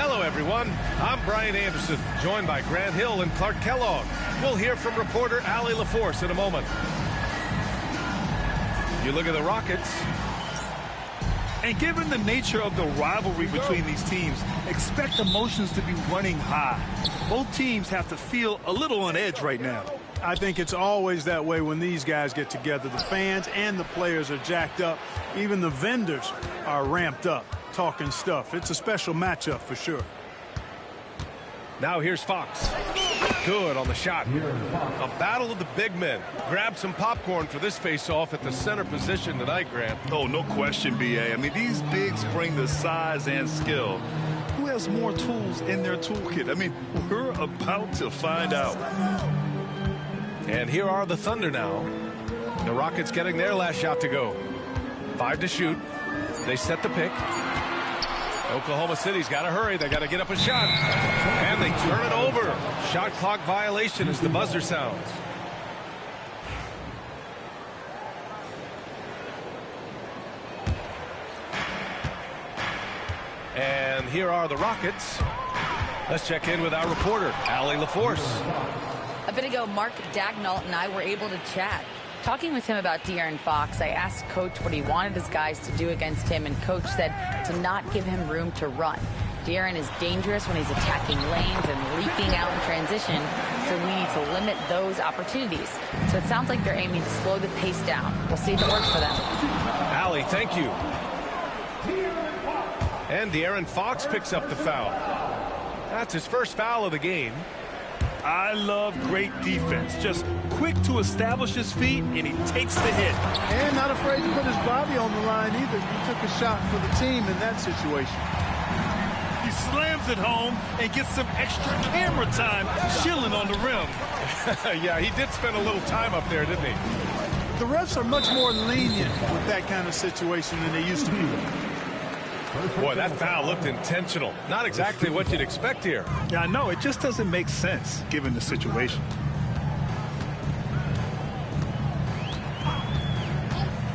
Hello, everyone. I'm Brian Anderson, joined by Grant Hill and Clark Kellogg. We'll hear from reporter Allie LaForce in a moment. You look at the Rockets. And given the nature of the rivalry between these teams, expect emotions to be running high. Both teams have to feel a little on edge right now. I think it's always that way when these guys get together. The fans and the players are jacked up. Even the vendors are ramped up, talking stuff. It's a special matchup for sure. Now here's Fox. Good on the shot. A battle of the big men. Grab some popcorn for this face-off at the center position tonight, Grant. Oh, no question, B.A. I mean, these bigs bring the size and skill. Who has more tools in their toolkit? I mean, we're about to find out. And here are the Thunder now. The Rockets getting their last shot to go. 5 to shoot. They set the pick. Oklahoma City's got to hurry. They got to get up a shot. And they turn it over. Shot clock violation as the buzzer sounds. And here are the Rockets. Let's check in with our reporter, Allie LaForce. A bit ago, Mark Dagnall and I were able to chat. Talking with him about De'Aaron Fox, I asked Coach what he wanted his guys to do against him, and Coach said to not give him room to run. De'Aaron is dangerous when he's attacking lanes and leaking out in transition, so we need to limit those opportunities. So it sounds like they're aiming to slow the pace down. We'll see if it works for them. Allie, thank you. And De'Aaron Fox picks up the foul. That's his first foul of the game. I love great defense. Just quick to establish his feet, and he takes the hit. And not afraid to put his body on the line either. He took a shot for the team in that situation. He slams it home and gets some extra camera time chilling on the rim. Yeah, he did spend a little time up there, didn't he? The refs are much more lenient with that kind of situation than they used to be. Boy, that foul looked intentional. Not exactly what you'd expect here. Yeah, I know. It just doesn't make sense given the situation.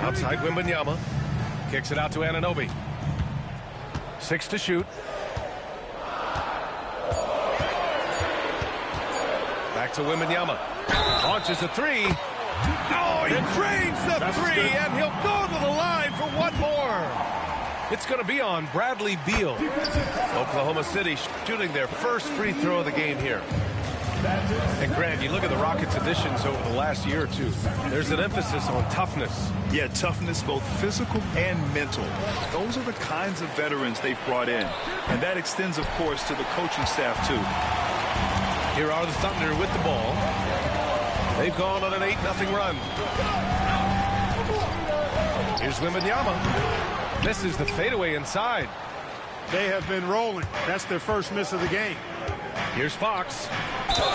Outside Wembanyama. Kicks it out to Anunoby. 6 to shoot. Back to Wembanyama. Launches a 3. Oh, he drains the 3, and he'll go to the line for one more. It's going to be on Bradley Beal. Oklahoma City shooting their first free throw of the game here. And Grant, you look at the Rockets' additions over the last year or two. There's an emphasis on toughness. Yeah, toughness, both physical and mental. Those are the kinds of veterans they've brought in. And that extends, of course, to the coaching staff, too. Here are the Thunder with the ball. They've gone on an 8-0 run. Here's Wembanyama. Misses the fadeaway inside. They have been rolling. That's their first miss of the game. Here's Fox.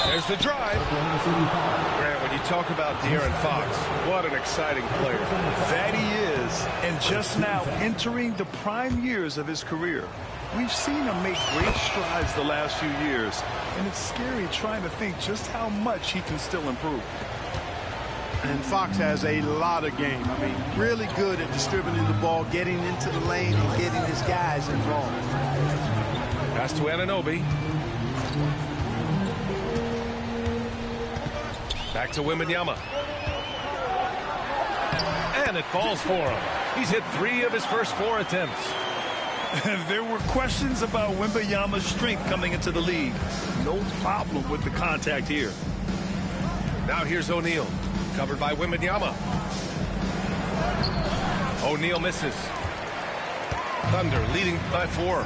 There's the drive. Grant, when you talk about De'Aaron Fox, what an exciting player. That he is. And just now entering the prime years of his career. We've seen him make great strides the last few years. And it's scary trying to think just how much he can still improve. And Fox has a lot of game. I mean, really good at distributing the ball, getting into the lane, and getting his guys involved. Pass to Anunoby. Back to Wembanyama. And it falls for him. He's hit 3 of his first 4 attempts. There were questions about Wembanyama's strength coming into the league. No problem with the contact here. Now here's O'Neal. Covered by Wembanyama. O'Neal misses. Thunder leading by 4.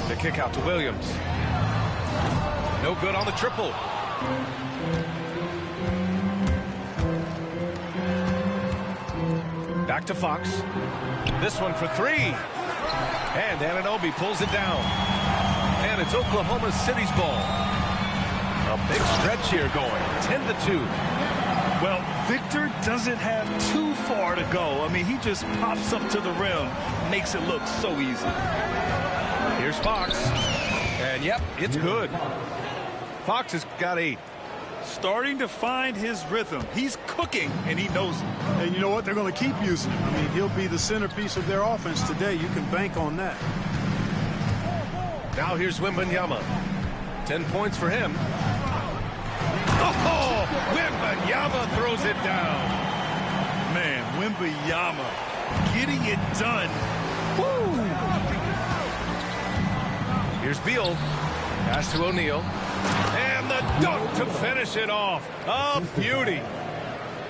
The kick out to Williams. No good on the triple. Back to Fox. This one for 3. And Anunoby pulls it down. And it's Oklahoma City's ball. A big stretch here going, 10-2. Well, Victor doesn't have too far to go. I mean, he just pops up to the rim, makes it look so easy. Here's Fox. And, yep, it's good. Fox has got 8. Starting to find his rhythm. He's cooking, and he knows it. And you know what? They're going to keep using him. I mean, he'll be the centerpiece of their offense today. You can bank on that. Now here's Wembanyama. 10 points for him. Oh, Wembanyama throws it down. Man, Wembanyama getting it done. Woo! Here's Beal. Pass to O'Neal. And the dunk to finish it off. A beauty.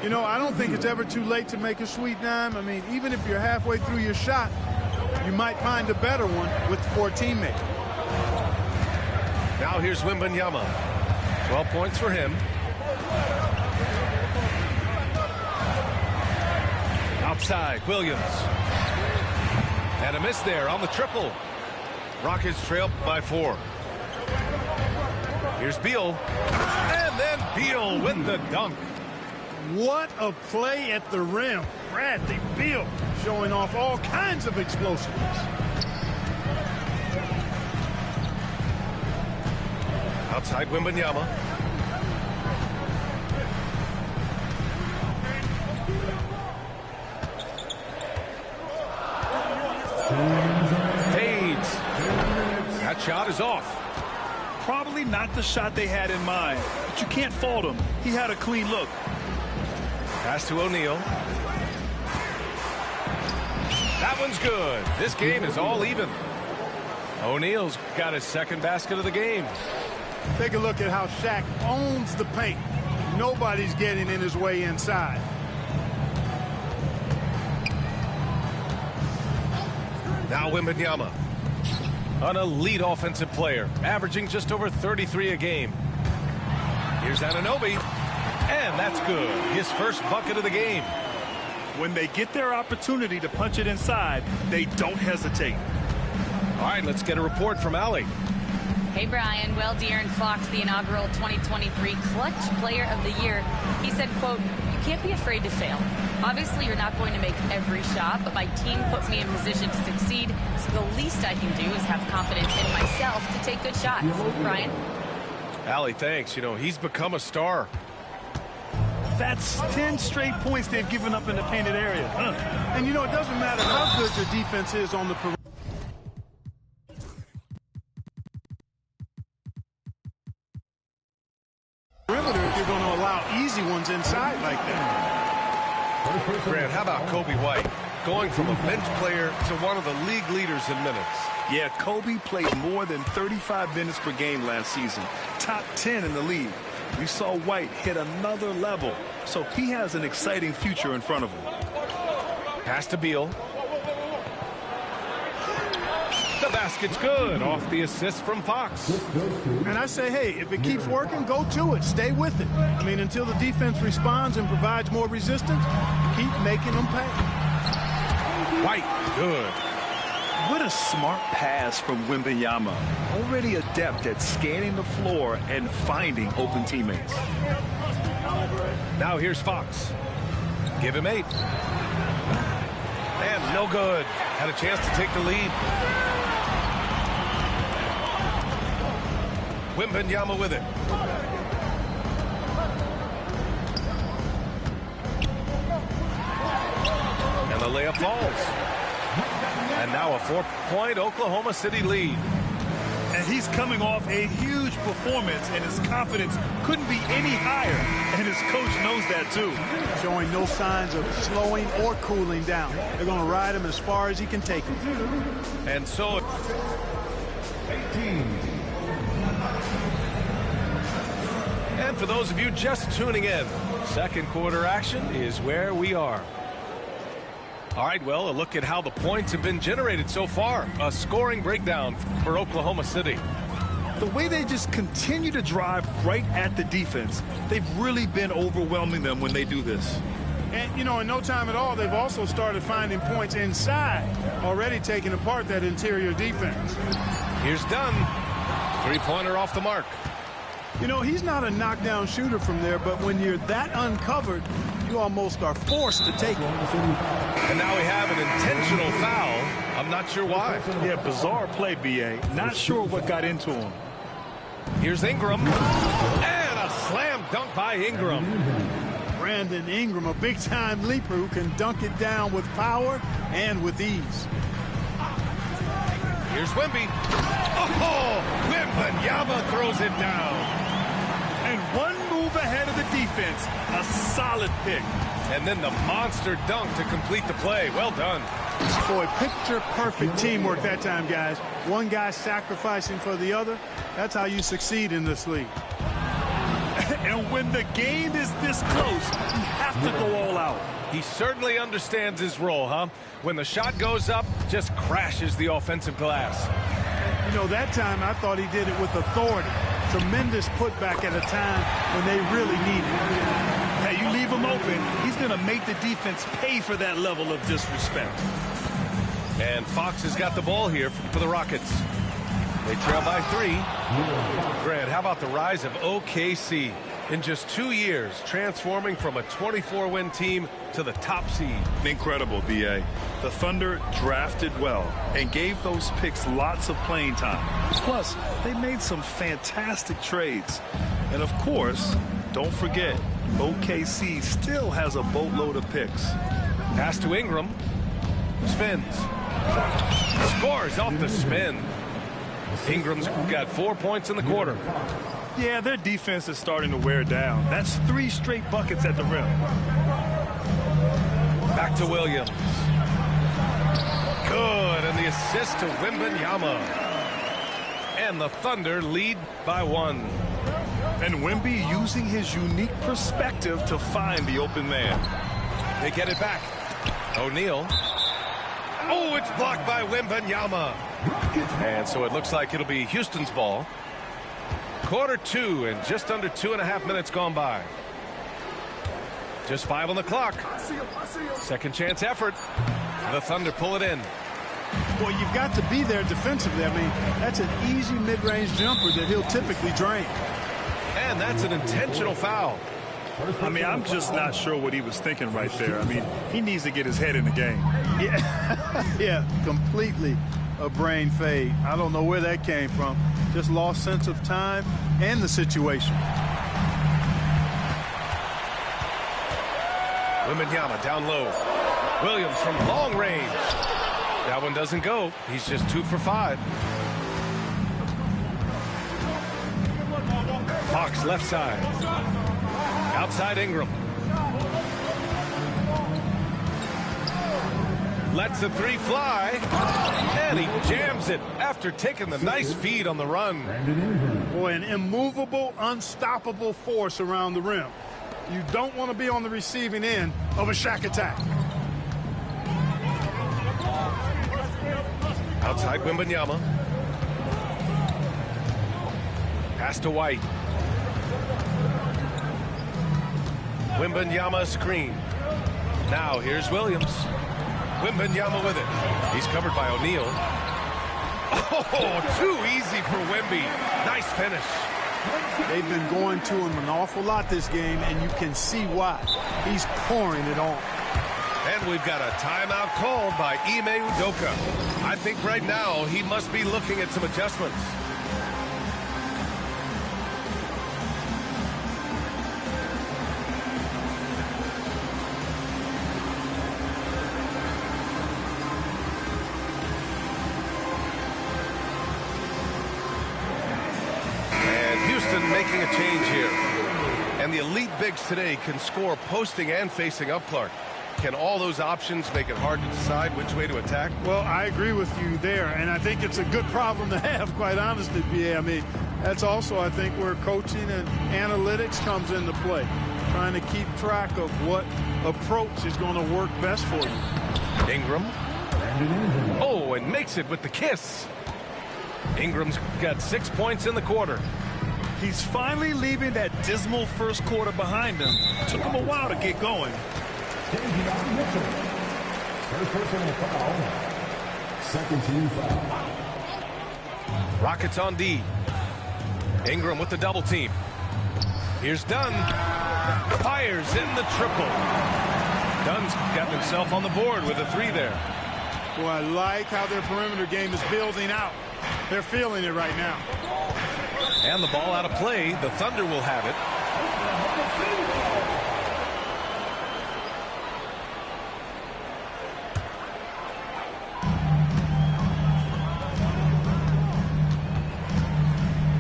You know, I don't think it's ever too late to make a sweet dime. I mean, even if you're halfway through your shot, you might find a better one for a teammate. Now here's Wembanyama. 12 points for him. Outside, Williams. And a miss there on the triple. Rockets trail by 4. Here's Beal. And then Beal with the dunk. What a play at the rim. Bradley Beal showing off all kinds of explosiveness. Outside Wembanyama. Fades. That shot is off. Probably not the shot they had in mind, but you can't fault him. He had a clean look. Pass to O'Neal. That one's good. This game is all even. O'Neal's got his second basket of the game. Take a look at how Shaq owns the paint. Nobody's getting in his way inside. Now Wembanyama. An elite offensive player, averaging just over 33 a game. Here's Anunoby. And that's good. His first bucket of the game. When they get their opportunity to punch it inside, they don't hesitate. All right, let's get a report from Allie. Hey, Brian. Well, De'Aaron Fox, the inaugural 2023 Clutch Player of the Year, he said, quote, "You can't be afraid to fail. Obviously, you're not going to make every shot, but my team puts me in position to succeed, so the least I can do is have confidence in myself to take good shots." Brian? Allie, thanks. You know, he's become a star. That's 10 straight points they've given up in the painted area. And, you know, it doesn't matter how good your defense is on the perimeter. If you're going to allow easy ones inside like that. Grant, how about Kobe White going from a bench player to one of the league leaders in minutes? Yeah, Kobe played more than 35 minutes per game last season. Top 10 in the league. We saw White hit another level, so he has an exciting future in front of him. Pass to Beal. The basket's good off the assist from Fox. And I say, hey, if it keeps working, go to it. Stay with it. I mean, until the defense responds and provides more resistance, keep making them pay. White, good. What a smart pass from Wembanyama. Already adept at scanning the floor and finding open teammates. Now here's Fox. Give him 8. And no good. Had a chance to take the lead. Wembanyama with it. And the layup falls. And now a 4-point Oklahoma City lead. And he's coming off a huge performance, and his confidence couldn't be any higher. And his coach knows that, too. Showing no signs of slowing or cooling down. They're going to ride him as far as he can take him. And so... 18. And for those of you just tuning in, second quarter action is where we are. All right, well, a look at how the points have been generated so far. A scoring breakdown for Oklahoma City. The way they just continue to drive right at the defense, they've really been overwhelming them when they do this. And, you know, in no time at all, they've also started finding points inside, already taking apart that interior defense. Here's Dunn. Three-pointer off the mark. You know, he's not a knockdown shooter from there, but when you're that uncovered, you almost are forced to take it. And now we have an intentional foul. I'm not sure why. Yeah, bizarre play, B.A. Not sure what got into him. Here's Ingram. And a Slam dunk by Ingram. Brandon Ingram, a big-time leaper who can dunk it down with power and with ease. Here's Wemby. Oh, Wembanyama throws it down. And one move ahead of the defense. A solid pick. And then the monster dunk to complete the play. Well done. Boy, picture-perfect teamwork that time, guys. One guy sacrificing for the other. That's how you succeed in this league. And when the game is this close, you have to go all out. He certainly understands his role, huh? When the shot goes up, just crashes the offensive glass. You know, that time I thought he did it with authority. Tremendous putback at a time when they really need it. Hey, you leave him open, he's going to make the defense pay for that level of disrespect. And Fox has got the ball here for the Rockets. They trail by 3. Grant, how about the rise of OKC? In just 2 years, transforming from a 24-win team to the top seed. Incredible, B.A. The Thunder drafted well and gave those picks lots of playing time. Plus, they made some fantastic trades. And of course, don't forget, OKC still has a boatload of picks. Pass to Ingram. Spins. Scores off the spin. Ingram's got 4 points in the quarter. Yeah, their defense is starting to wear down. That's 3 straight buckets at the rim. Back to Williams. Good, and the assist to Wembanyama. And the Thunder lead by 1. And Wemby using his unique perspective to find the open man. They get it back. O'Neal. Oh, it's blocked by Wembanyama. And so it looks like it'll be Houston's ball. Quarter 2 and just under 2.5 minutes gone by. Just 5 on the clock. Second chance effort. The Thunder pull it in. Boy, you've got to be there defensively. I mean, that's an easy mid-range jumper that he'll typically drain. And that's an intentional foul. I mean, I'm just not sure what he was thinking right there. I mean, he needs to get his head in the game. Yeah, yeah, completely a brain fade. I don't know where that came from. Just lost sense of time and the situation. Wembanyama down low. Williams from long range. That one doesn't go. He's just 2 for 5. Fox left side. Outside Ingram. Lets the 3 fly. And he jams it after taking the nice feed on the run. Boy, an immovable, unstoppable force around the rim. You don't want to be on the receiving end of a Shaq attack. Outside Wembanyama. Pass to White. Wembanyama screen. Now here's Williams. Wembanyama with it. He's covered by O'Neal. Oh, too easy for Wemby. Nice finish. They've been going to him an awful lot this game, and you can see why. He's pouring it on. And we've got a timeout called by Ime Udoka. I think right now he must be looking at some adjustments. Making a change here. And the elite bigs today can score posting and facing up, Clark. Can all those options make it hard to decide which way to attack? Well, I agree with you there, and I think it's a good problem to have, quite honestly, BA. I mean, that's also, I think, where coaching and analytics comes into play. Trying to keep track of what approach is going to work best for you. Ingram. Oh, and makes it with the kiss. Ingram's got 6 points in the quarter. He's finally leaving that dismal first quarter behind him. Took him a while to get going. Second team foul. Rockets on D. Ingram with the double team. Here's Dunn. Fires in the triple. Dunn's got himself on the board with a 3 there. Well, I like how their perimeter game is building out. They're feeling it right now. And the ball out of play. The Thunder will have it.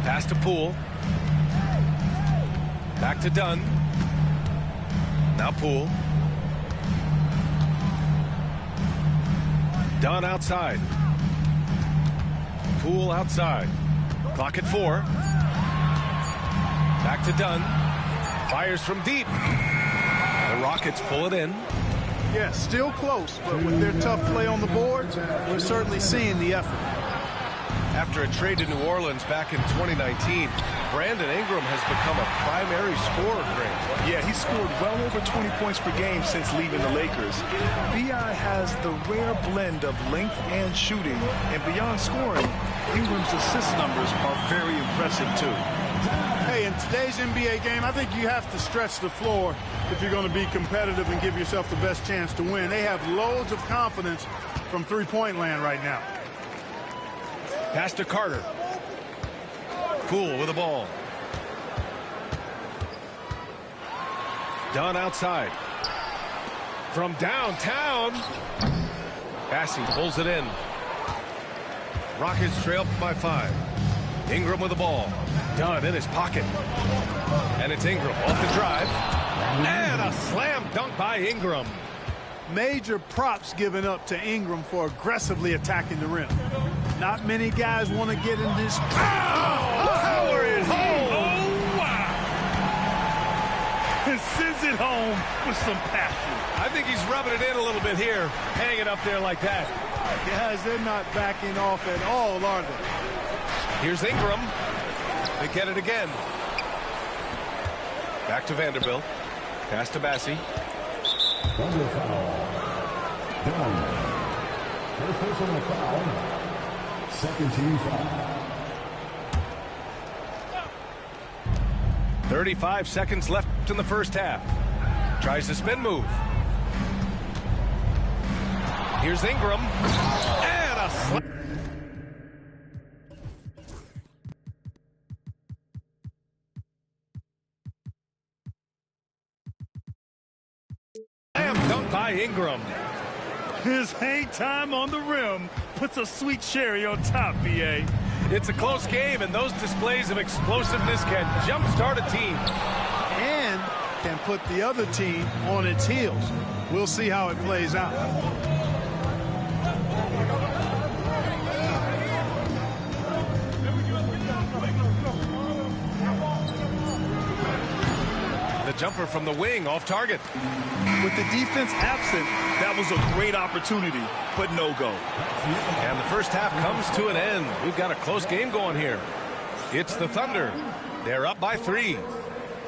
Pass to Poole. Back to Dunn. Now Poole. Dunn outside. Poole outside. Clock at 4. Back to Dunn. Fires from deep. The Rockets pull it in. Yeah, still close, but with their tough play on the boards, we're certainly seeing the effort. After a trade to New Orleans back in 2019, Brandon Ingram has become a primary scorer, Grant. Yeah, he scored well over 20 points per game since leaving the Lakers. B.I. has the rare blend of length and shooting, and beyond scoring, Ingram's assist numbers are very impressive, too. Hey, in today's NBA game, I think you have to stretch the floor if you're going to be competitive and give yourself the best chance to win. They have loads of confidence from three-point land right now. Pass to Carter. Poole with the ball. Dunn outside. From downtown. Bassey pulls it in. Rockets trail by 5. Ingram with the ball. Dunn in his pocket. And it's Ingram off the drive. And a slam dunk by Ingram. Major props given up to Ingram for aggressively attacking the rim. Not many guys want to get in this. Power it home. Oh, wow. And sends it home with some passion. I think he's rubbing it in a little bit here, hanging up there like that. Guys, they're not backing off at all, are they? Here's Ingram. They get it again. Back to Vanderbilt. Pass to Bassey. Under foul. Down. First personal foul. Second team foul. 35 seconds left in the first half. Tries the spin move. Here's Ingram. And a slam dunk by Ingram. His hang time on the rim puts a sweet cherry on top, B.A. It's a close game, and those displays of explosiveness can jumpstart a team. And can put the other team on its heels. We'll see how it plays out. The jumper from the wing off target. With the defense absent, that was a great opportunity, but no go. And the first half comes to an end. We've got a close game going here. It's the Thunder. They're up by 3.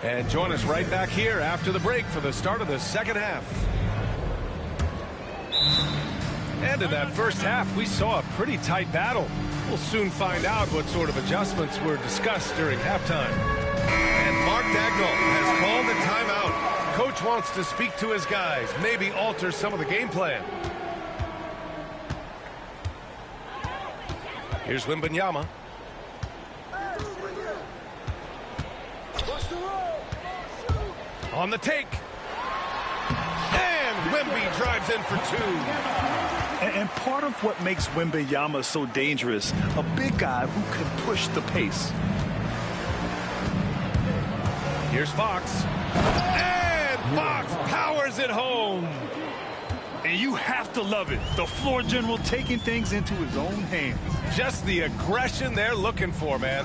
And join us right back here after the break for the start of the second half. And in that first half, we saw a pretty tight battle. We'll soon find out what sort of adjustments were discussed during halftime. And Mark Dagnall has called a timeout. Coach wants to speak to his guys, maybe alter some of the game plan. Here's Wembanyama. On the take. And Wemby drives in for 2. And part of what makes Wembanyama so dangerous, a big guy who can push the pace. Here's Fox. And Fox powers it home. And you have to love it. The floor general taking things into his own hands. Just the aggression they're looking for, man.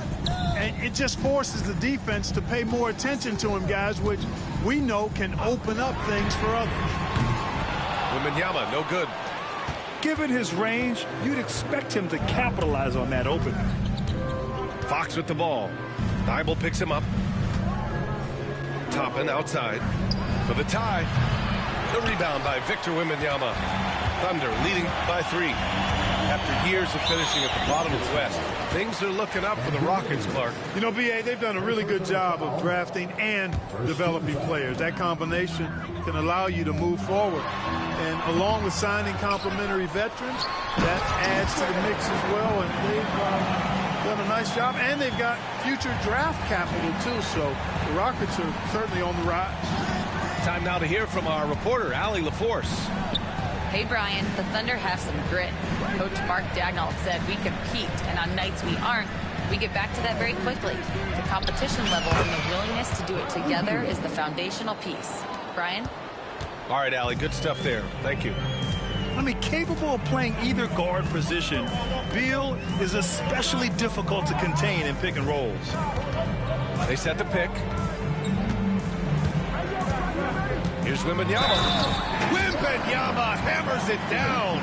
And it just forces the defense to pay more attention to him, guys, which we know can open up things for others. Wembanyama, no good. Given his range, you'd expect him to capitalize on that opening. Fox with the ball. Thibault picks him up. Toppin outside for the tie. The rebound by Victor Wembanyama. Thunder leading by 3. After years of finishing at the bottom of the West, things are looking up for the Rockets, Clark. You know, B.A., they've done a really good job of drafting and developing players. That combination can allow you to move forward. And along with signing complementary veterans, that adds to the mix as well. And they've done a nice job, and they've got future draft capital, too, so the Rockets are certainly on the rise. Time now to hear from our reporter, Allie LaForce. Hey, Brian, the Thunder have some grit. Coach Mark Daigneault said we compete, and on nights we aren't, we get back to that very quickly. The competition level and the willingness to do it together is the foundational piece. Brian? All right, Allie, good stuff there. Thank you. I mean, capable of playing either guard position, Beal is especially difficult to contain in pick and rolls. They set the pick. Here's Wembanyama. Wembanyama hammers it down.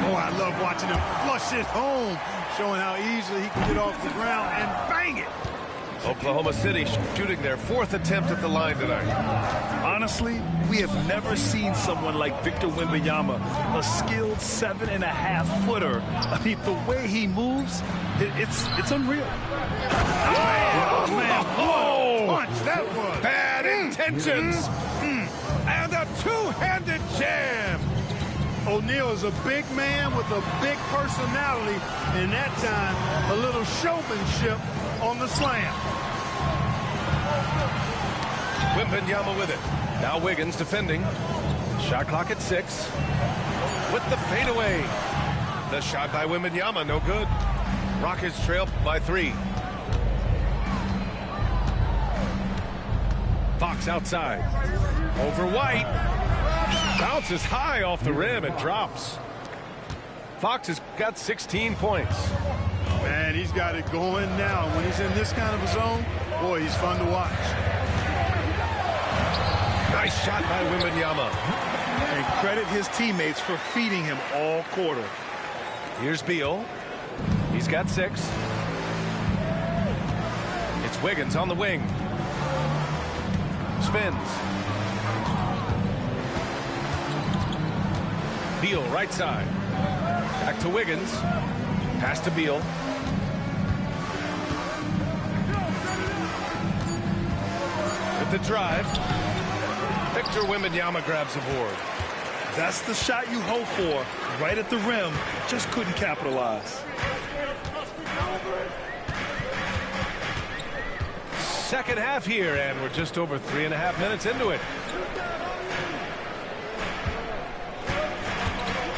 Oh, I love watching him flush it home, showing how easily he can get off the ground and bang it. Oklahoma City shooting their 4th attempt at the line tonight. Honestly, we have never seen someone like Victor Wembanyama, a skilled 7.5-footer. I mean, the way he moves, it's unreal. Oh, man, Oh, punch that was. bad intentions. And a two-handed jam. O'Neal is a big man with a big personality, and that time, a little showmanship on the slam. Wembanyama with it. Now Wiggins defending. Shot clock at 6. With the fadeaway. The shot by Wembanyama, no good. Rockets trail by 3. Fox outside. Over White. Bounces high off the rim and drops. Fox has got 16 points. Man, he's got it going now. When he's in this kind of a zone, boy, he's fun to watch. Nice shot by Wembanyama. And credit his teammates for feeding him all quarter. Here's Beal. He's got 6. It's Wiggins on the wing. Spins. Beal right side. Back to Wiggins. Pass to Beal. With the drive. Victor Wembanyama grabs a board. That's the shot you hope for. Right at the rim. Just couldn't capitalize. Second half here, and we're just over 3.5 minutes into it.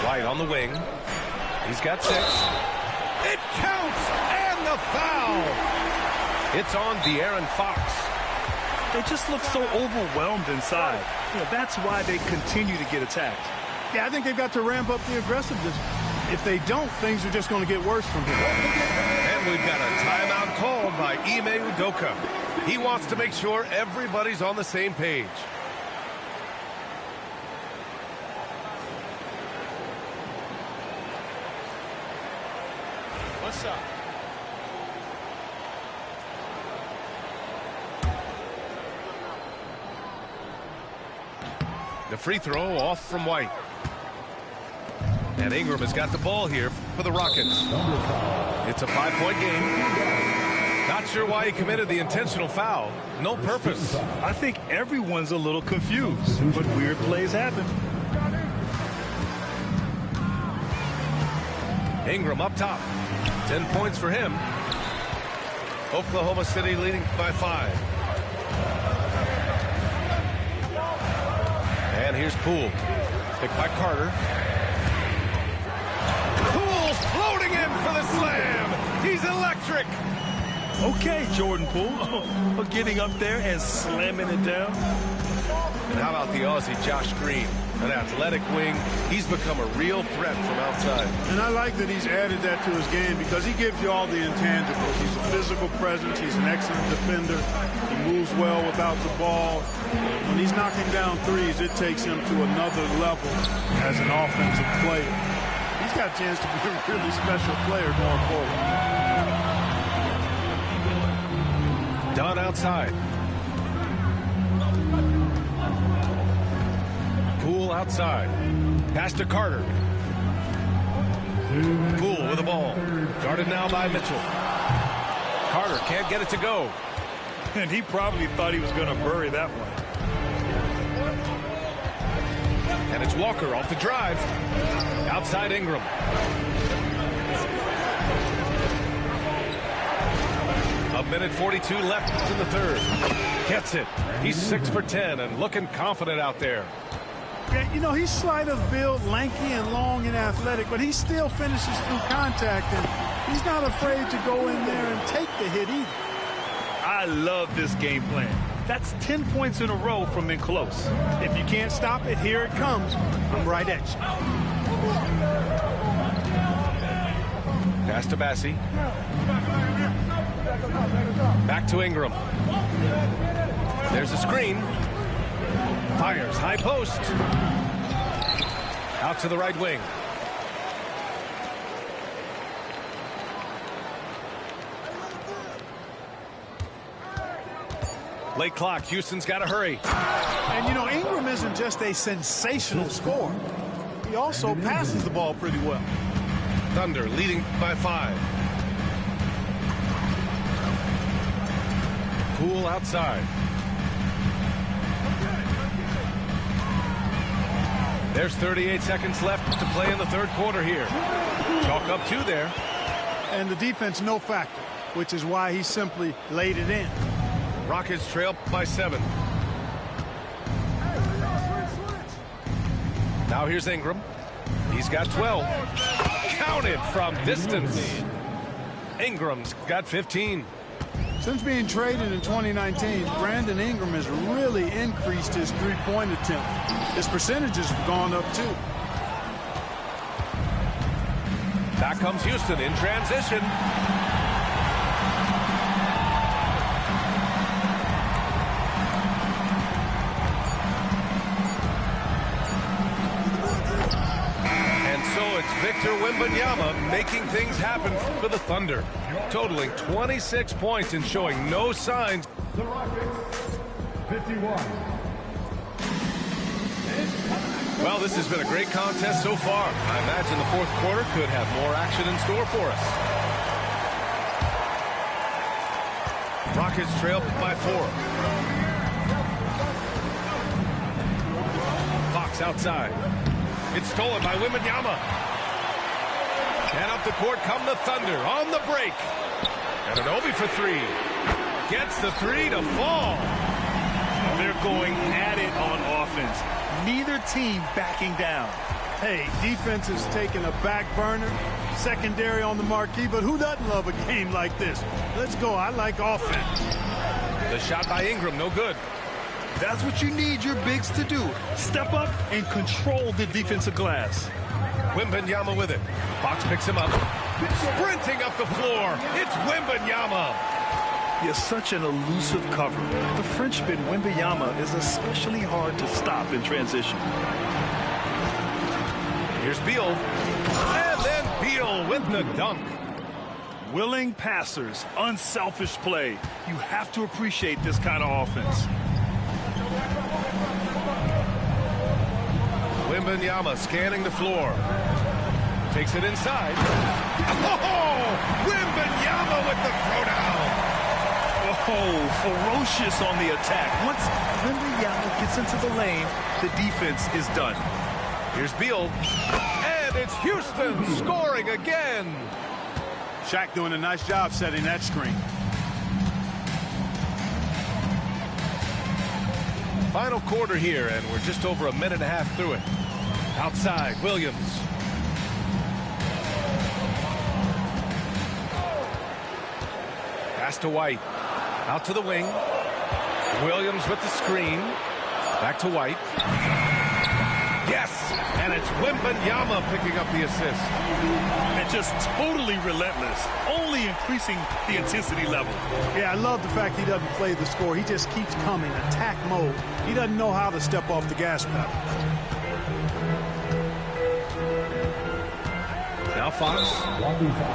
White on the wing. He's got 6. It counts, and the foul. It's on De'Aaron Fox. They just look so overwhelmed inside. You know, that's why they continue to get attacked. Yeah, I think they've got to ramp up the aggressiveness. If they don't, things are just going to get worse from here. And we've got a timeout called by Ime Udoka. He wants to make sure everybody's on the same page. What's up? The free throw off from White. And Ingram has got the ball here for the Rockets. It's a 5-point game. Not sure why he committed the intentional foul. No purpose. I think everyone's a little confused, but weird plays happen. Ingram up top. 10 points for him. Oklahoma City leading by 5. And here's Poole. Picked by Carter. Poole's floating in for the slam. He's electric. Okay, Jordan Poole. Getting up there and slamming it down. And how about the Aussie Josh Green? An athletic wing. He's become a real threat from outside. And I like that he's added that to his game because he gives you all the intangibles. He's a physical presence. He's an excellent defender. He moves well without the ball. When he's knocking down threes, it takes him to another level as an offensive player. He's got a chance to be a really special player going forward. Dunn outside. Poole outside. Pass to Carter. Poole with the ball. Guarded now by Mitchell. Carter can't get it to go. And he probably thought he was going to bury that one. And it's Walker off the drive. Outside Ingram. A minute 42 left in the third. Gets it. He's 6 for 10 and looking confident out there. Yeah, you know, he's slight of build, lanky and long and athletic, but he still finishes through contact, and he's not afraid to go in there and take the hit either. I love this game plan. That's 10 points in a row from in close. If you can't stop it, here it comes. I'm right at you. Pass to Bassie. Back to Ingram. There's a screen. Fires, high post. Out to the right wing. Late clock. Houston's got to hurry. And, you know, Ingram isn't just a sensational scorer. He also passes the ball pretty well. Thunder leading by 5. Poole outside. There's 38 seconds left to play in the third quarter here. Chalk up 2 there. And the defense no factor, which is why he simply laid it in. Rockets trail by 7. Now here's Ingram. He's got 12. Counted from distance. Ingram's got 15. Since being traded in 2019, Brandon Ingram has really increased his three-point attempt. His percentages have gone up too. Back comes Houston in transition. It's Victor Wembanyama making things happen for the Thunder, totaling 26 points and showing no signs. The Rockets, 51. Well, this has been a great contest so far. I imagine the fourth quarter could have more action in store for us. Rockets trail by 4. Fox outside. It's stolen by Wembanyama. And up the court come the Thunder on the break. And Anunoby for 3. Gets the 3 to fall. They're going at it on offense. Neither team backing down. Hey, defense is taking a back burner, secondary on the marquee, but who doesn't love a game like this? Let's go. I like offense. The shot by Ingram, no good. That's what you need your bigs to do. Step up and control the defensive glass. Wembanyama with it. Fox picks him up. Sprinting up the floor. It's Wembanyama. He is such an elusive cover. The Frenchman Wembanyama is especially hard to stop in transition. Here's Beal. And then Beal with the dunk. Willing passers, unselfish play. You have to appreciate this kind of offense. Wembanyama scanning the floor. Takes it inside. Oh! Wembanyama with the throwdown. Oh, ferocious on the attack. Once Wembanyama gets into the lane, the defense is done. Here's Beal. And it's Houston scoring again. Shaq doing a nice job setting that screen. Final quarter here, and we're just over a minute and a half through it. Outside, Williams. Pass to White. Out to the wing. Williams with the screen. Back to White. Yes! And it's Wembanyama picking up the assist. And just totally relentless, only increasing the intensity level. Yeah, I love the fact he doesn't play the score. He just keeps coming, attack mode. He doesn't know how to step off the gas pedal. Now Fox.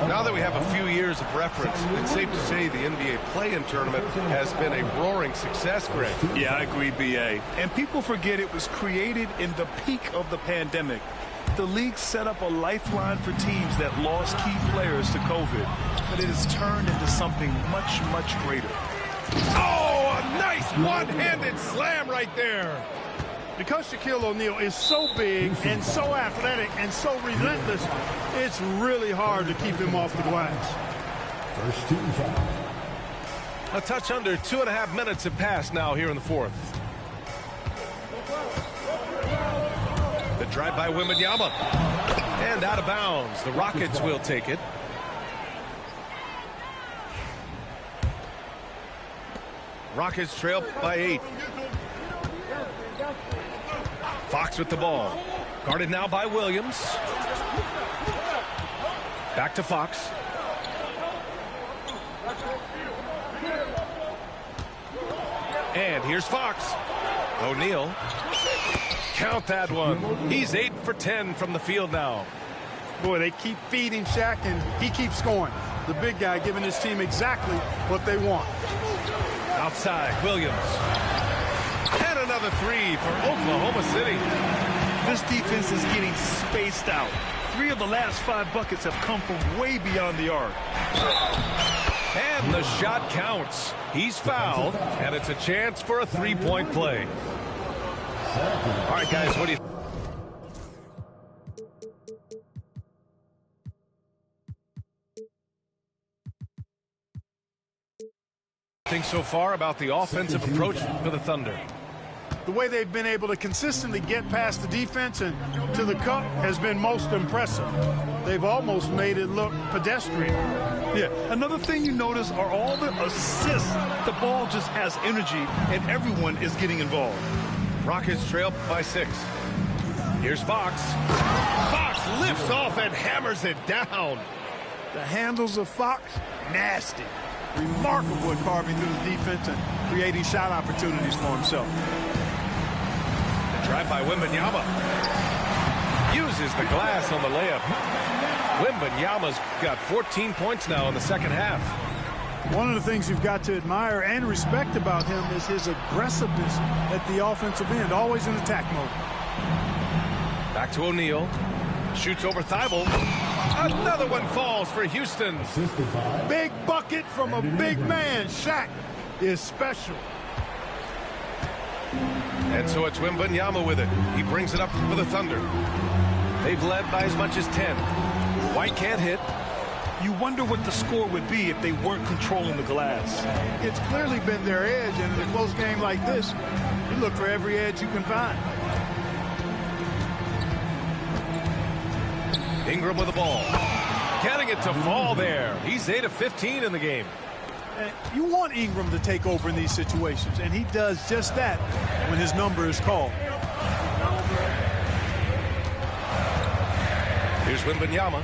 Now that we have a few years of reference, it's safe to say the NBA play-in tournament has been a roaring success, Greg. Yeah, I agree, B.A. And people forget it was created in the peak of the pandemic. The league set up a lifeline for teams that lost key players to COVID, but it has turned into something much, much greater. Oh, a nice one-handed slam right there. Because Shaquille O'Neal is so big and so athletic and so relentless, it's really hard to keep him off the glass. First team foul. A touch under 2.5 minutes have passed now here in the fourth. The drive by Wembanyama. And out of bounds. The Rockets will take it. Rockets trail by 8. Fox with the ball. Guarded now by Williams. Back to Fox. And here's Fox. O'Neal. Count that one. He's 8 for 10 from the field now. Boy, they keep feeding Shaq, and he keeps scoring. The big guy giving his team exactly what they want. Outside, Williams. And another three for Oklahoma City. This defense is getting spaced out. 3 of the last 5 buckets have come from way beyond the arc. And the shot counts. He's fouled, and it's a chance for a three-point play. All right, guys, what do you think so far about the offensive approach for the Thunder? The way they've been able to consistently get past the defense and to the cup has been most impressive. They've almost made it look pedestrian. Yeah, another thing you notice are all the assists. The ball just has energy, and everyone is getting involved. Rockets trail by 6. Here's Fox. Fox lifts off and hammers it down. The handles of Fox, nasty. Remarkable at carving through the defense and creating shot opportunities for himself. The drive by Wembanyama. Uses the glass on the layup. Wembanyama's got 14 points now in the second half. One of the things you've got to admire and respect about him is his aggressiveness at the offensive end, always in attack mode. Back to O'Neal. Shoots over Thibault. Another one falls for Houston. Big bucket from a big man. Shaq is special. And so it's Wembanyama with it. He brings it up for the Thunder. They've led by as much as 10. White can't hit. You wonder what the score would be if they weren't controlling the glass. It's clearly been their edge, and in a close game like this, you look for every edge you can find. Ingram with the ball. Getting it to fall there. He's 8 of 15 in the game. You want Ingram to take over in these situations, and he does just that when his number is called. Here's Wembanyama.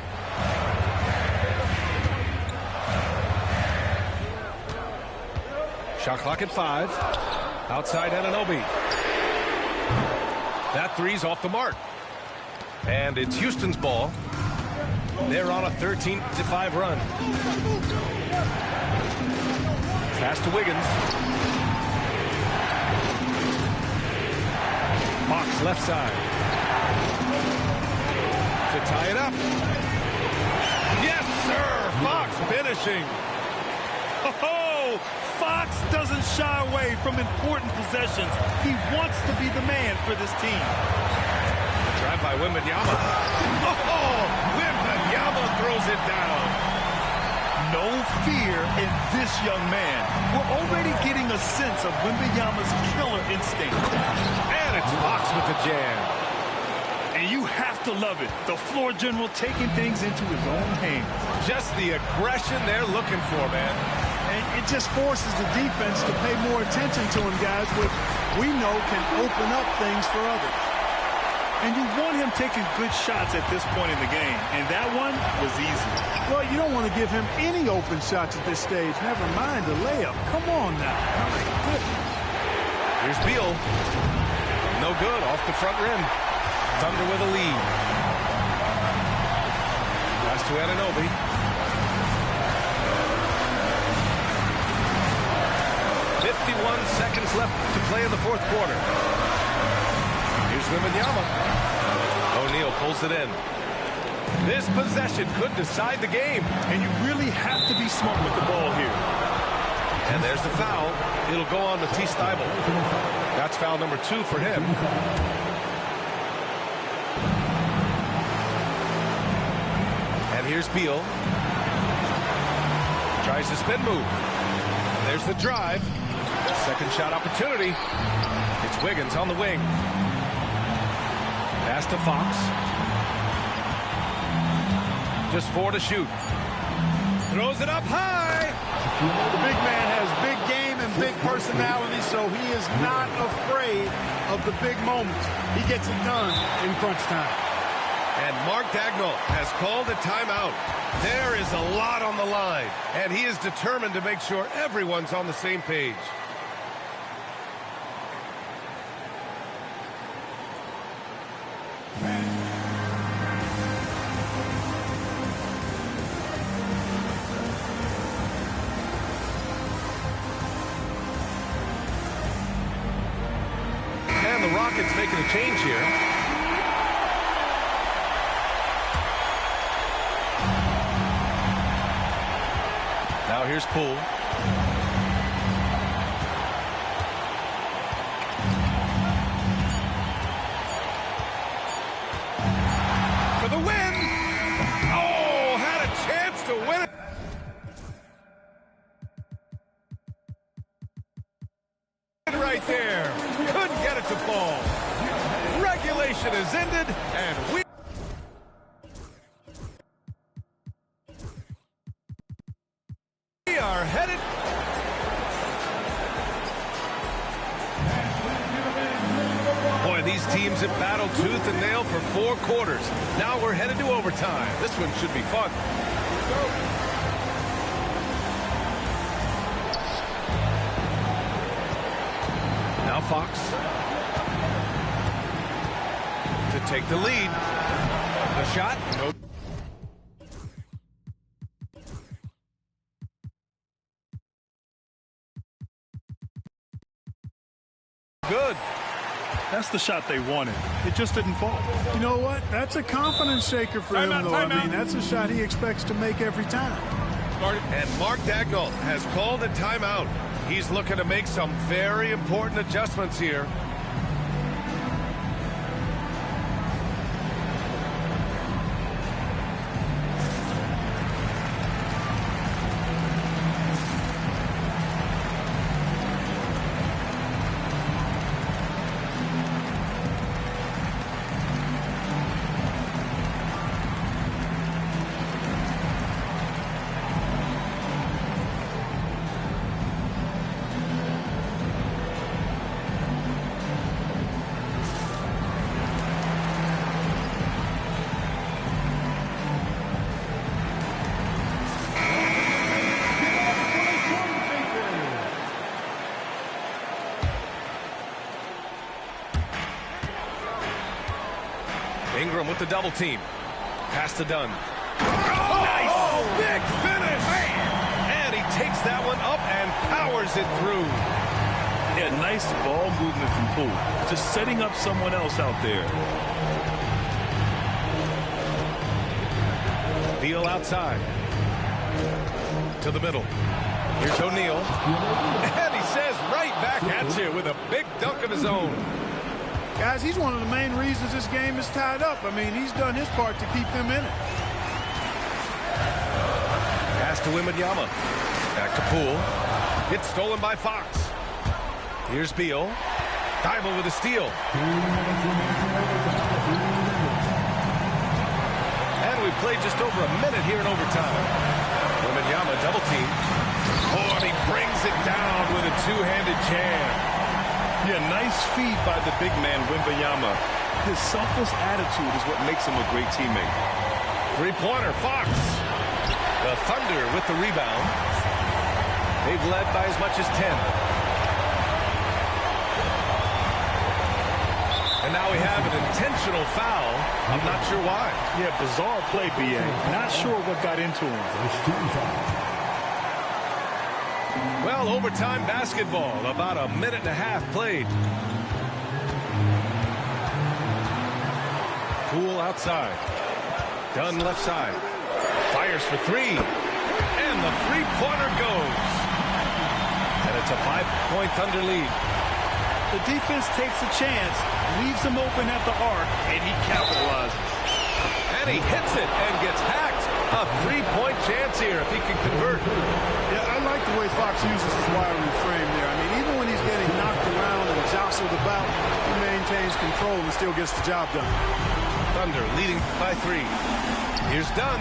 Shot clock at 5. Outside Anunoby. That three's off the mark. And it's Houston's ball. They're on a 13-5 run. Pass to Wiggins. Fox left side. To tie it up. Yes, sir! Fox finishing. Oh, Fox doesn't shy away from important possessions. He wants to be the man for this team. Drive by Wembanyama. Oh, Wembanyama throws it down. No fear in this young man. We're already getting a sense of Wembanyama's killer instinct. And it's Fox with the jam. And you have to love it. The floor general taking things into his own hands. Just the aggression they're looking for, man. And it just forces the defense to pay more attention to him, guys, which we know can open up things for others. And you want him taking good shots at this point in the game. And that one was easy. Well, you don't want to give him any open shots at this stage. Never mind the layup. Come on now. My goodness. Here's Beal. No good. Off the front rim. Thunder with a lead. Pass to Anunoby. Seconds left to play in the fourth quarter. Here's Wembanyama. O'Neal pulls it in. This possession could decide the game. And you really have to be smart with the ball here. And there's the foul. It'll go on to Thibault. That's foul number 2 for him. And here's Beal. Tries to spin move. There's the drive. Second shot opportunity. It's Wiggins on the wing. Pass to Fox. Just 4 to shoot. Throws it up high. The big man has big game and big personality, so he is not afraid of the big moments. He gets it done in crunch time. And Mark Daigneault has called a timeout. There is a lot on the line, and he is determined to make sure everyone's on the same page. And the Rockets making a change here. Now here's Poole. For the win! Oh, had a chance to win it! Right there. Couldn't get it to fall. Regulation is ended, and we are headed. Boy, these teams have battled tooth and nail for 4 quarters. Now we're headed to overtime. This one should be fun. Now Fox to take the lead. The shot. No. Good. That's the shot they wanted. It just didn't fall. You know what? That's a confidence shaker for him, though. I mean, that's a shot he expects to make every time. And Mark Daigneault has called a timeout. He's looking to make some very important adjustments here. Ingram with the double team. Pass to Dunn. Oh, nice! Big finish! And he takes that one up and powers it through. Yeah, nice ball movement from Poole. Just setting up someone else out there. Beal outside. To the middle. Here's O'Neal. And he says right back at you with a big dunk of his own. Guys, he's one of the main reasons this game is tied up. I mean, he's done his part to keep them in it. Pass to Wembanyama. Back to Poole. It's stolen by Fox. Here's Beal. Thibault with a steal. And we played just over a minute here in overtime. Wembanyama double team. Oh, and he brings it down with a two-handed jam. Yeah, nice feed by the big man, Wembanyama. His selfless attitude is what makes him a great teammate. Three-pointer, Fox. The Thunder with the rebound. They've led by as much as 10. And now we have an intentional foul. I'm not sure why. Yeah, bizarre play, B.A. Not sure what got into him. Well, overtime basketball, about a minute and a half played. Poole outside. Dunn left side. Fires for three. And the three-pointer goes. And it's a 5-point Thunder lead. The defense takes a chance, leaves him open at the arc, and he capitalizes. And he hits it and gets hacked. A three-point chance here if he can convert. Yeah, I like the way Fox uses his wiry frame there. I mean, even when he's getting knocked around and jostled about, he maintains control and still gets the job done. Thunder leading by 3. Here's Dunn.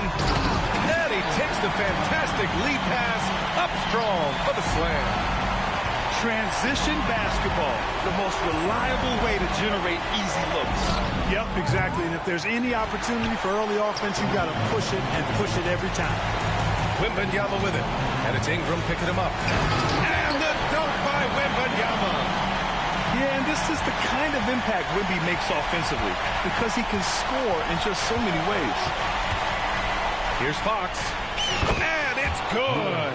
And he takes the fantastic lead pass up strong for the slam. Transition basketball, the most reliable way to generate easy looks. Yep, exactly. And if there's any opportunity for early offense, you've got to push it and push it every time. Wembanyama with it. And it's Ingram picking him up. And the dunk by Wembanyama. Yeah, and this is the kind of impact Wemby makes offensively because he can score in just so many ways. Here's Fox. And it's good.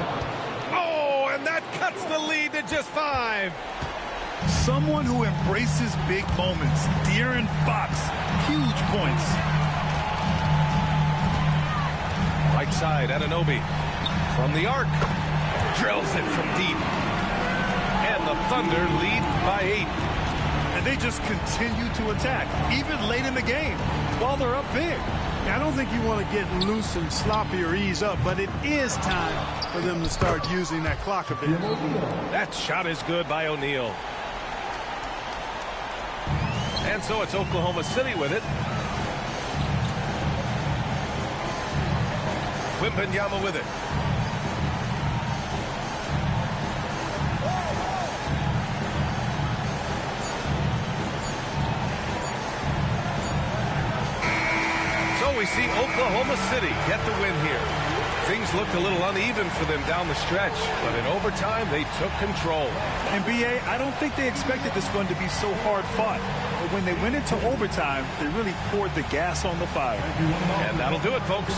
Oh, and that cuts the lead to just 5. Someone who embraces big moments. De'Aaron Fox, huge points. Right side, Anunoby. From the arc. Drills it from deep. And the Thunder lead by 8. And they just continue to attack, even late in the game, while they're up big. Now, I don't think you want to get loose and sloppy or ease up, but it is time for them to start using that clock a bit. That shot is good by O'Neal. And so it's Oklahoma City with it. Wembanyama with it. So we see Oklahoma City get the win here. Things looked a little uneven for them down the stretch, but in overtime, they took control. And B.A., I don't think they expected this one to be so hard fought. But when they went into overtime, they really poured the gas on the fire. And that'll do it, folks.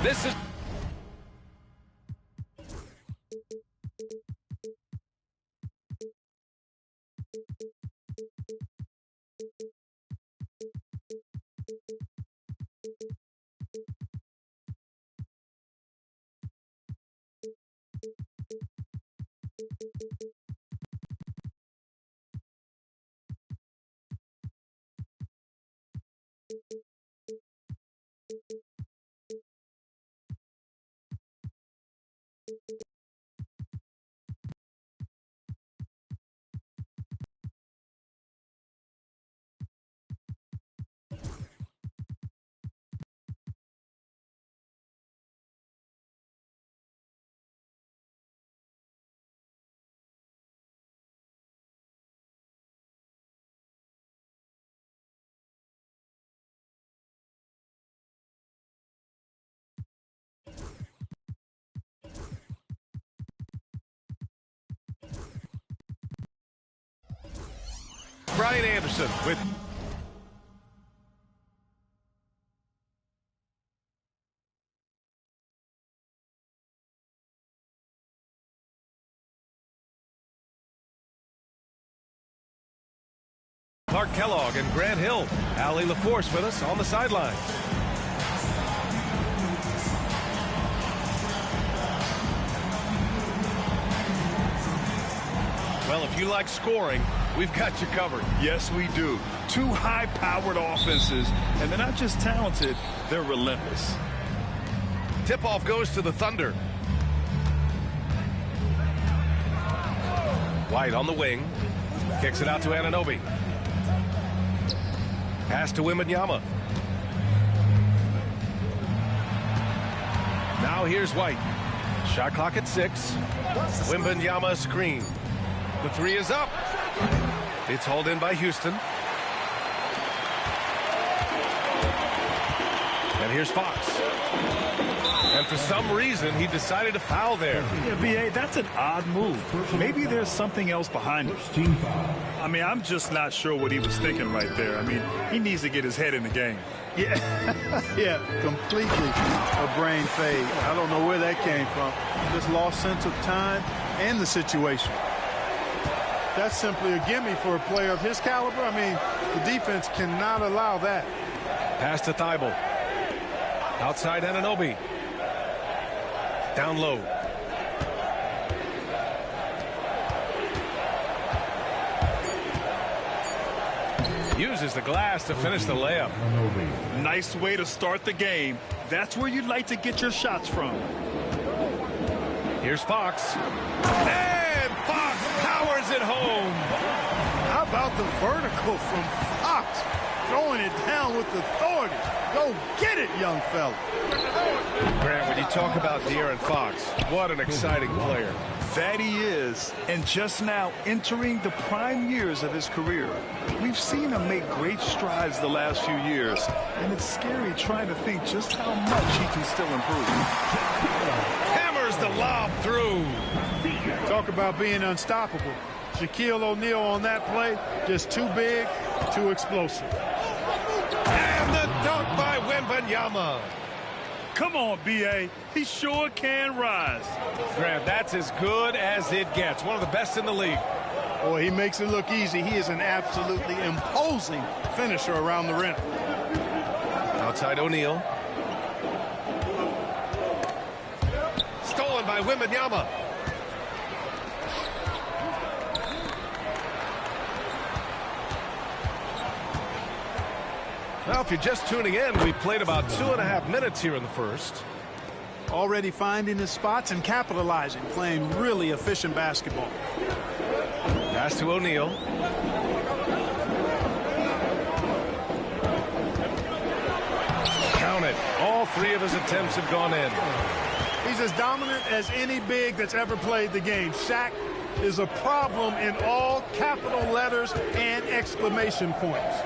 This is... Brian Anderson with... Clark Kellogg and Grant Hill. Allie LaForce with us on the sidelines. Well, if you like scoring, we've got you covered. Yes, we do. Two high-powered offenses, and they're not just talented, they're relentless. Tip-off goes to the Thunder. White on the wing. Kicks it out to Anunoby. Pass to Wembanyama. Now here's White. Shot clock at 6. Wembanyama screen. The three is up. It's hauled in by Houston. And here's Fox. And for some reason, he decided to foul there. Yeah, B.A., that's an odd move. Maybe there's something else behind it. I mean, I'm just not sure what he was thinking right there. I mean, he needs to get his head in the game. Yeah, yeah, completely a brain fade. I don't know where that came from. Just lost sense of time and the situation. That's simply a gimme for a player of his caliber. I mean, the defense cannot allow that. Pass to Thibault. Outside Anunoby. Down low. Uses the glass to finish the layup. Nice way to start the game. That's where you'd like to get your shots from. Here's Fox. And Fox powers it home. How about the vertical from Fox? Throwing it down with authority. Go get it, young fella. Grant, when you talk about De'Aaron Fox, what an exciting player. That he is, and just now entering the prime years of his career. We've seen him make great strides the last few years, and it's scary trying to think just how much he can still improve. Hammers the lob through. Talk about being unstoppable. Shaquille O'Neal on that play, just too big, too explosive. And the dunk by Wembanyama. Come on, B.A. He sure can rise. Grant, that's as good as it gets. One of the best in the league. Boy, he makes it look easy. He is an absolutely imposing finisher around the rim. Outside O'Neal. Stolen by Wembanyama. Well, if you're just tuning in, we played about 2.5 minutes here in the first. Already finding his spots and capitalizing, playing really efficient basketball. Pass to O'Neal. Count it. All three of his attempts have gone in. He's as dominant as any big that's ever played the game. Shaq is a problem in all capital letters and exclamation points.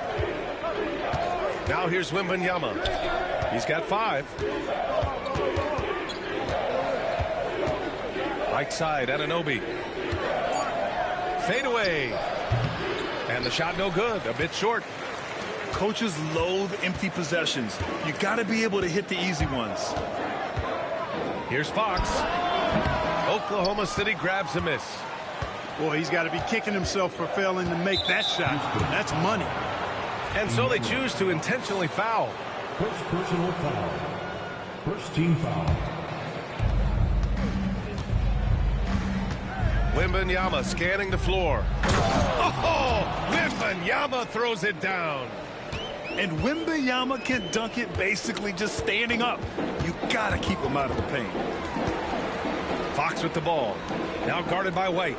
Now here's Wembanyama. He's got 5. Right side, Anunoby. Fade away. And the shot no good, a bit short. Coaches loathe empty possessions. You got to be able to hit the easy ones. Here's Fox. Oklahoma City grabs a miss. Boy, he's got to be kicking himself for failing to make that shot. That's money. And so they choose to intentionally foul. First personal foul. First team foul. Wembanyama scanning the floor. Oh, Wembanyama throws it down. And Wembanyama can dunk it basically just standing up. You got to keep him out of the paint. Fox with the ball. Now guarded by White.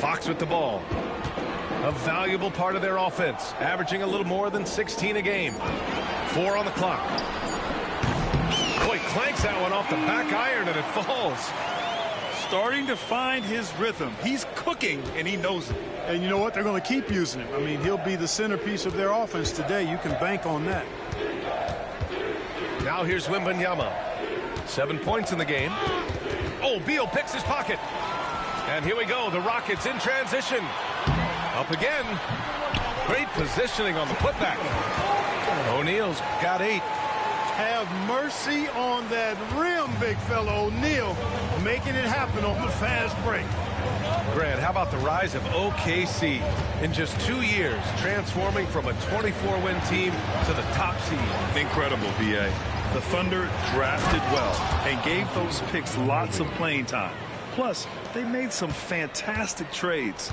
Fox with the ball. A valuable part of their offense, averaging a little more than 16 a game. 4 on the clock. Boy, clanks that one off the back iron and it falls. Starting to find his rhythm. He's cooking, and he knows it. And you know what? They're going to keep using him. I mean, he'll be the centerpiece of their offense today. You can bank on that. Now here's Wembanyama. 7 points in the game. Oh, Beal picks his pocket. And here we go. The Rockets in transition. Up again. Great positioning on the putback. O'Neal's got 8. Have mercy on that rim, big fella. O'Neal making it happen on the fast break. Grant, how about the rise of OKC in just 2 years, transforming from a 24-win team to the top seed? Incredible, B.A. The Thunder drafted well and gave those picks lots of playing time. Plus, they made some fantastic trades.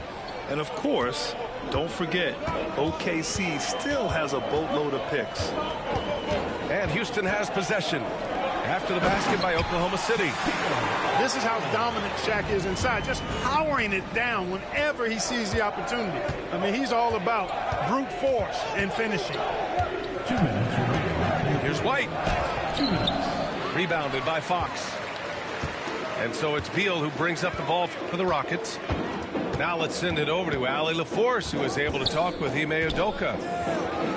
And of course, don't forget, OKC still has a boatload of picks. And Houston has possession after the basket by Oklahoma City. This is how dominant Shaq is inside, just powering it down whenever he sees the opportunity. I mean, he's all about brute force and finishing. 2 minutes remaining. Here's White. 2 minutes. Rebounded by Fox. And so it's Beal who brings up the ball for the Rockets. Now let's send it over to Ali LaForce, who is able to talk with Ime Udoka.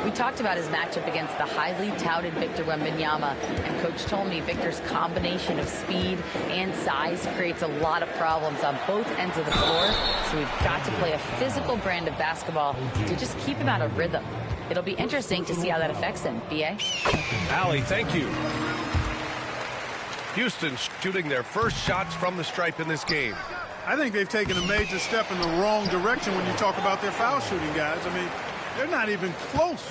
We talked about his matchup against the highly touted Victor Wembanyama, and Coach told me Victor's combination of speed and size creates a lot of problems on both ends of the floor, so we've got to play a physical brand of basketball to just keep him out of rhythm. It'll be interesting to see how that affects him. B.A.? Ali, thank you. Houston shooting their first shots from the stripe in this game. I think they've taken a major step in the wrong direction when you talk about their foul shooting, guys. I mean, they're not even close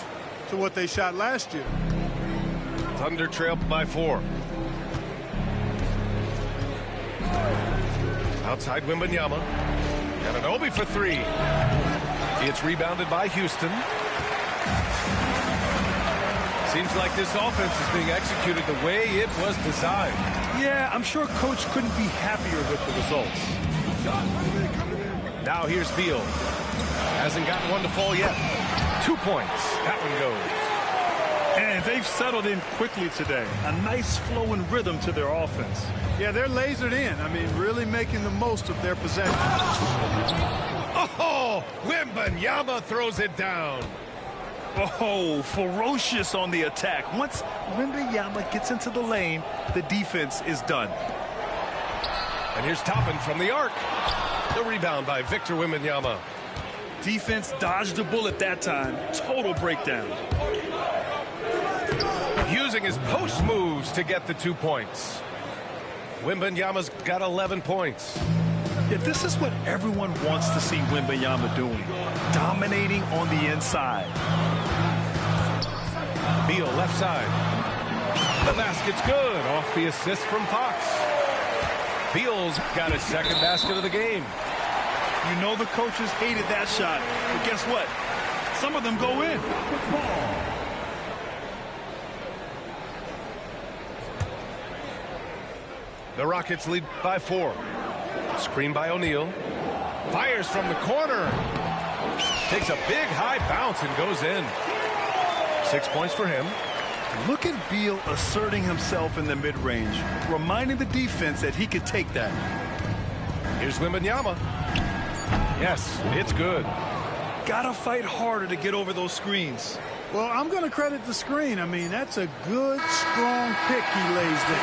to what they shot last year. Thunder trailed by 4. Outside Wembanyama. Anunoby for 3. It's rebounded by Houston. Seems like this offense is being executed the way it was designed. Yeah, I'm sure Coach couldn't be happier with the results. Now here's Beal. Hasn't gotten one to fall yet. 2 points. That one goes. And they've settled in quickly today. A nice flow and rhythm to their offense. Yeah, they're lasered in. I mean, really making the most of their possession. Oh, Wembanyama throws it down. Oh, ferocious on the attack. Once Wembanyama gets into the lane, the defense is done. And here's Toppin from the arc. The rebound by Victor Wembanyama. Defense dodged a bullet that time. Total breakdown. Using his post moves to get the 2 points. Wembanyama's got 11 points. Yeah, this is what everyone wants to see Wembanyama doing. Dominating on the inside. Beal left side. The basket's good off the assist from Fox. Beal's got his second basket of the game. You know the coaches hated that shot. But guess what? Some of them go in. The Rockets lead by 4. Screen by O'Neal. Fires from the corner. Takes a big high bounce and goes in. 6 points for him. Look at Beal asserting himself in the mid-range, reminding the defense that he could take that. Here's Wembanyama. Yes, it's good. Gotta fight harder to get over those screens. Well, I'm going to credit the screen. I mean, that's a good, strong pick he lays there.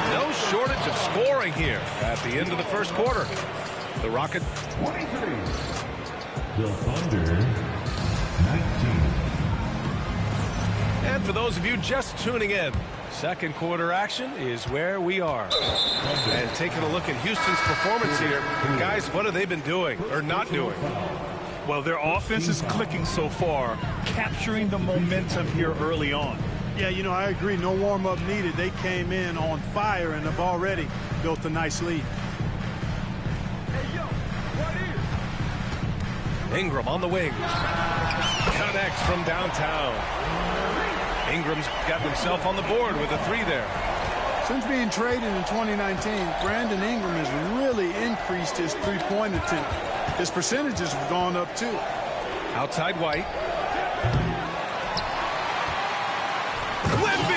No shortage of scoring here at the end of the first quarter. The Rockets 23. The Thunder 19. And for those of you just tuning in, second quarter action is where we are. And taking a look at Houston's performance here, guys, what have they been doing or not doing? Well, their offense is clicking so far, capturing the momentum here early on. Yeah, you know, I agree. No warm-up needed. They came in on fire and have already built a nice lead. Ingram on the wing. Connects from downtown. Ingram's got himself on the board with a 3 there. Since being traded in 2019, Brandon Ingram has really increased his three-point attempt. His percentages have gone up, too. Outside White. Clippy!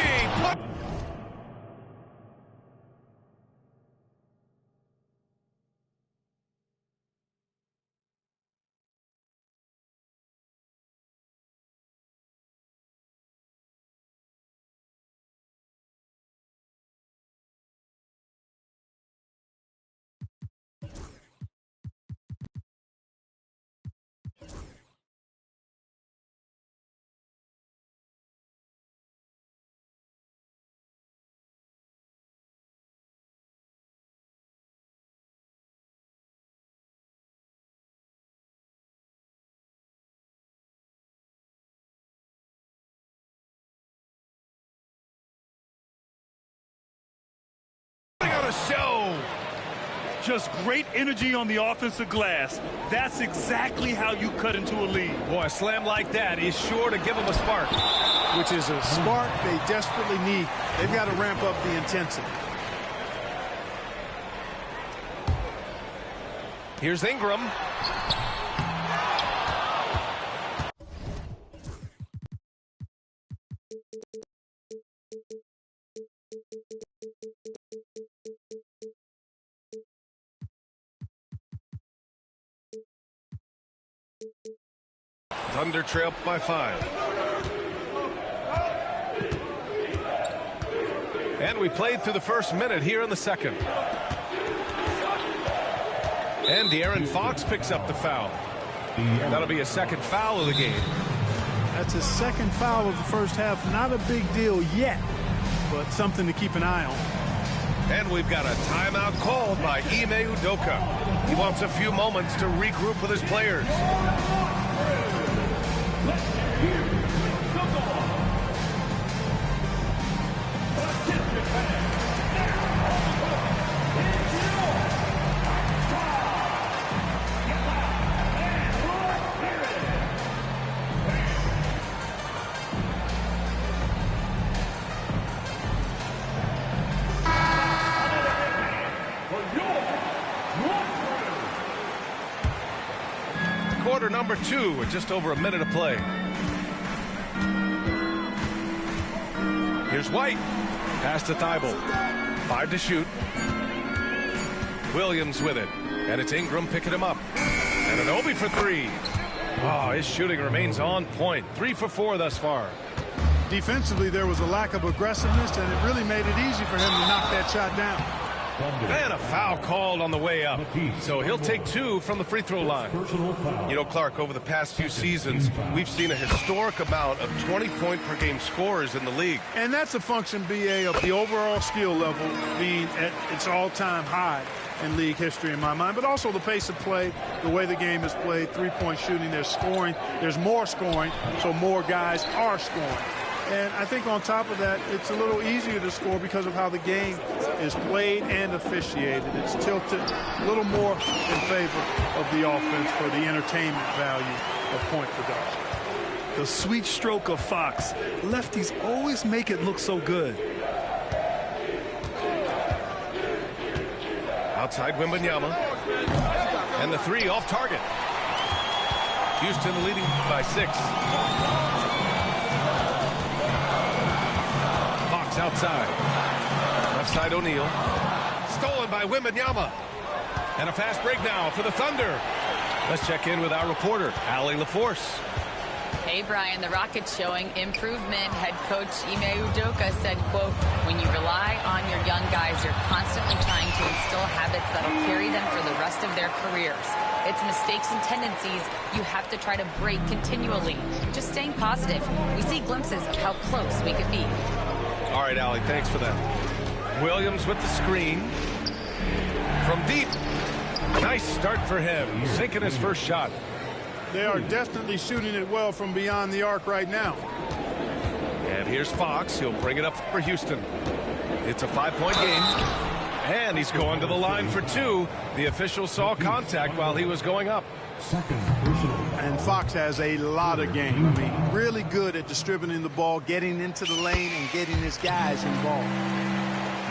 On a show. Just great energy on the offensive glass. That's exactly how you cut into a lead. Boy, a slam like that is sure to give them a spark. Which is a spark they desperately need. They've got to ramp up the intensity. Here's Ingram. Thunder trail by 5. And we played through the first minute here in the second. And De'Aaron Fox picks up the foul. That'll be a second foul of the game. That's his second foul of the first half. Not a big deal yet, but something to keep an eye on. And we've got a timeout called by Ime Udoka. He wants a few moments to regroup with his players. Quarter number 2 with just over a minute to play. Here's White. Pass to Thibault. 5 to shoot. Williams with it. And it's Ingram picking him up. And an Obi for 3. Oh, his shooting remains on point. 3 for 4 thus far. Defensively, there was a lack of aggressiveness, and it really made it easy for him to knock that shot down. And a foul called on the way up. So he'll take 2 from the free throw line. You know, Clark, over the past few seasons, we've seen a historic amount of 20-point-per-game scorers in the league. And that's a function, BA, of the overall skill level being at its all-time high in league history in my mind, but also the pace of play, the way the game is played, three-point shooting, there's scoring, there's more scoring, so more guys are scoring. And I think on top of that, it's a little easier to score because of how the game is played and officiated. It's tilted a little more in favor of the offense for the entertainment value of point production. The sweet stroke of Fox. Lefties always make it look so good. Outside Wembanyama. And the three off target. Houston leading by 6. Fox outside. Left side O'Neal. Stolen by Wembanyama. And a fast break now for the Thunder. Let's check in with our reporter, Allie LaForce. Hey, Brian, the Rockets showing improvement. Head coach Ime Udoka said, quote, when you rely on your young guys, you're constantly trying to instill habits that'll carry them for the rest of their careers. It's mistakes and tendencies you have to try to break continually. Just staying positive. We see glimpses of how close we could be. All right, Allie, thanks for that. Williams with the screen. From deep. Nice start for him. Sinking his first shot. They are definitely shooting it well from beyond the arc right now. And here's Fox. He'll bring it up for Houston. It's a 5-point game. And he's going to the line for 2. The official saw contact while he was going up. And Fox has a lot of game. I mean, really good at distributing the ball, getting into the lane, and getting his guys involved.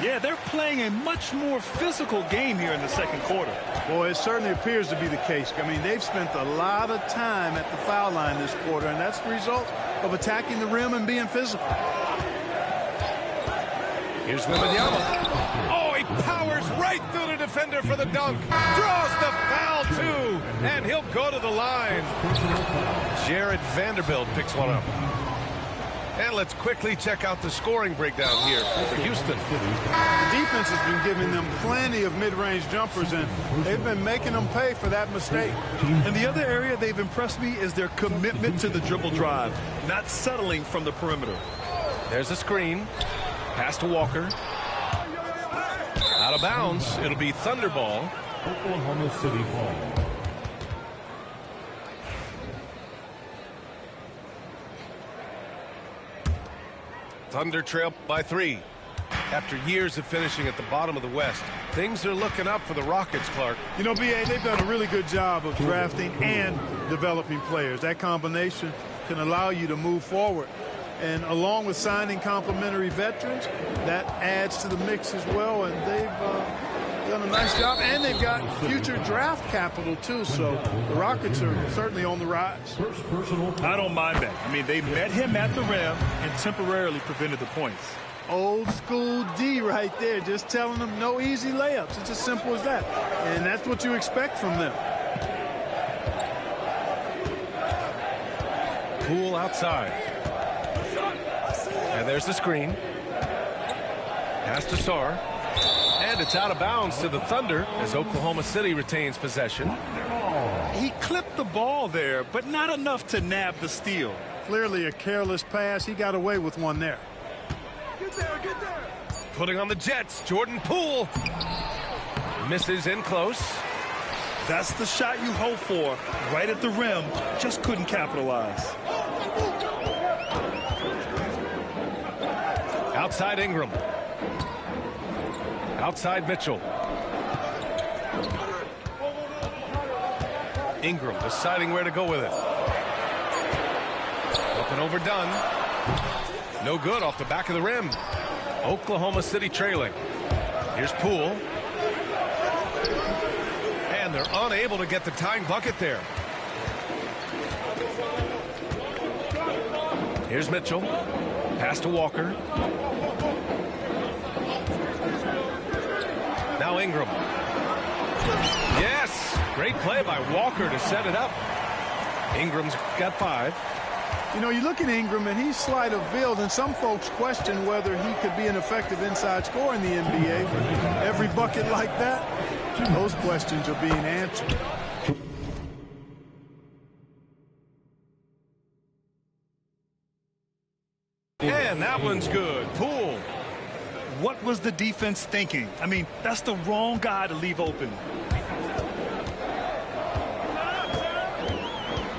Yeah, they're playing a much more physical game here in the second quarter. Boy, it certainly appears to be the case. I mean, they've spent a lot of time at the foul line this quarter, and that's the result of attacking the rim and being physical. Here's Wembanyama. Oh, he powers right through the defender for the dunk. Draws the foul, too. And he'll go to the line. Jared Vanderbilt picks one up. And let's quickly check out the scoring breakdown here for Houston. The defense has been giving them plenty of mid-range jumpers, and they've been making them pay for that mistake. And the other area they've impressed me is their commitment to the dribble drive, not settling from the perimeter. There's a screen. Pass to Walker. Out of bounds. It'll be Thunder ball. Oklahoma City ball. Thunder trail by 3. After years of finishing at the bottom of the West, things are looking up for the Rockets, Clark. You know, B.A., they've done a really good job of drafting and developing players. That combination can allow you to move forward. And along with signing complementary veterans, that adds to the mix as well. And they've done a nice job. And they've got future draft capital, too. So the Rockets are certainly on the rise. I don't mind that. I mean, they met him at the rim and temporarily prevented the points. Old school D right there, just telling them no easy layups. It's as simple as that. And that's what you expect from them. Poole outside. And there's the screen. Pass to Sarr. And it's out of bounds to the Thunder as Oklahoma City retains possession. He clipped the ball there, but not enough to nab the steal. Clearly a careless pass. He got away with one there. Get there. Putting on the Jets, Jordan Poole. Misses in close. That's the shot you hope for. Right at the rim. Just couldn't capitalize. Outside Ingram. Outside Mitchell. Ingram deciding where to go with it. Up and overdone. No good off the back of the rim. Oklahoma City trailing. Here's Poole. And they're unable to get the tying bucket there. Here's Mitchell. Pass to Walker. Now Ingram. Yes! Great play by Walker to set it up. Ingram's got 5. You know, you look at Ingram, and he's slight of build, and some folks question whether he could be an effective inside scorer in the NBA. But every bucket like that, those questions are being answered. And that one's good. Poole. What was the defense thinking? I mean, that's the wrong guy to leave open.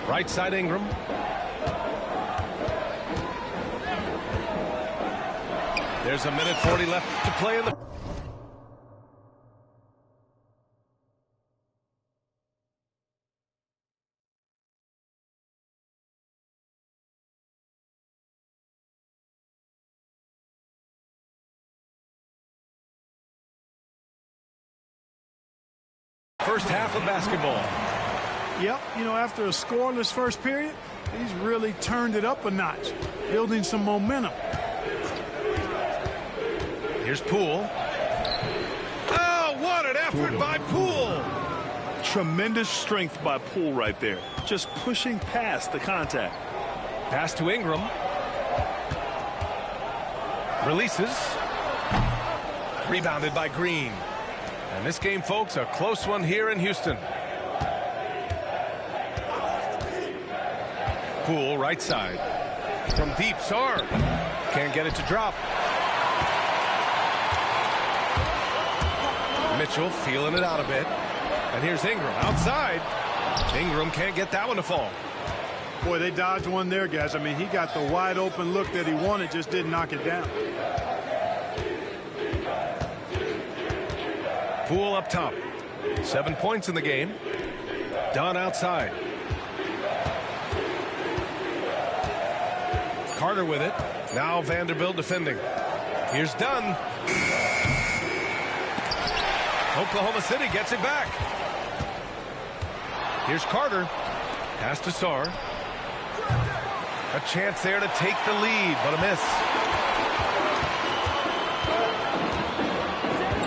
Right side Ingram. There's a minute 40 left to play in the first half of basketball. Yep, you know, after a scoreless first period, he's really turned it up a notch, building some momentum. Here's Poole. Oh, what an effort by Poole. Tremendous strength by Poole right there. Just pushing past the contact. Pass to Ingram. Releases. Rebounded by Green. And this game, folks, a close one here in Houston. Poole, right side. From deep, Sarr. Can't get it to drop. Mitchell feeling it out a bit. And here's Ingram outside. Ingram can't get that one to fall. Boy, they dodged one there, guys. I mean, he got the wide open look that he wanted, just didn't knock it down. Poole up top. 7 points in the game. Dunn outside. Carter with it. Now Vanderbilt defending. Here's Dunn. Oklahoma City gets it back. Here's Carter. Pass to Sarr. A chance there to take the lead, but a miss.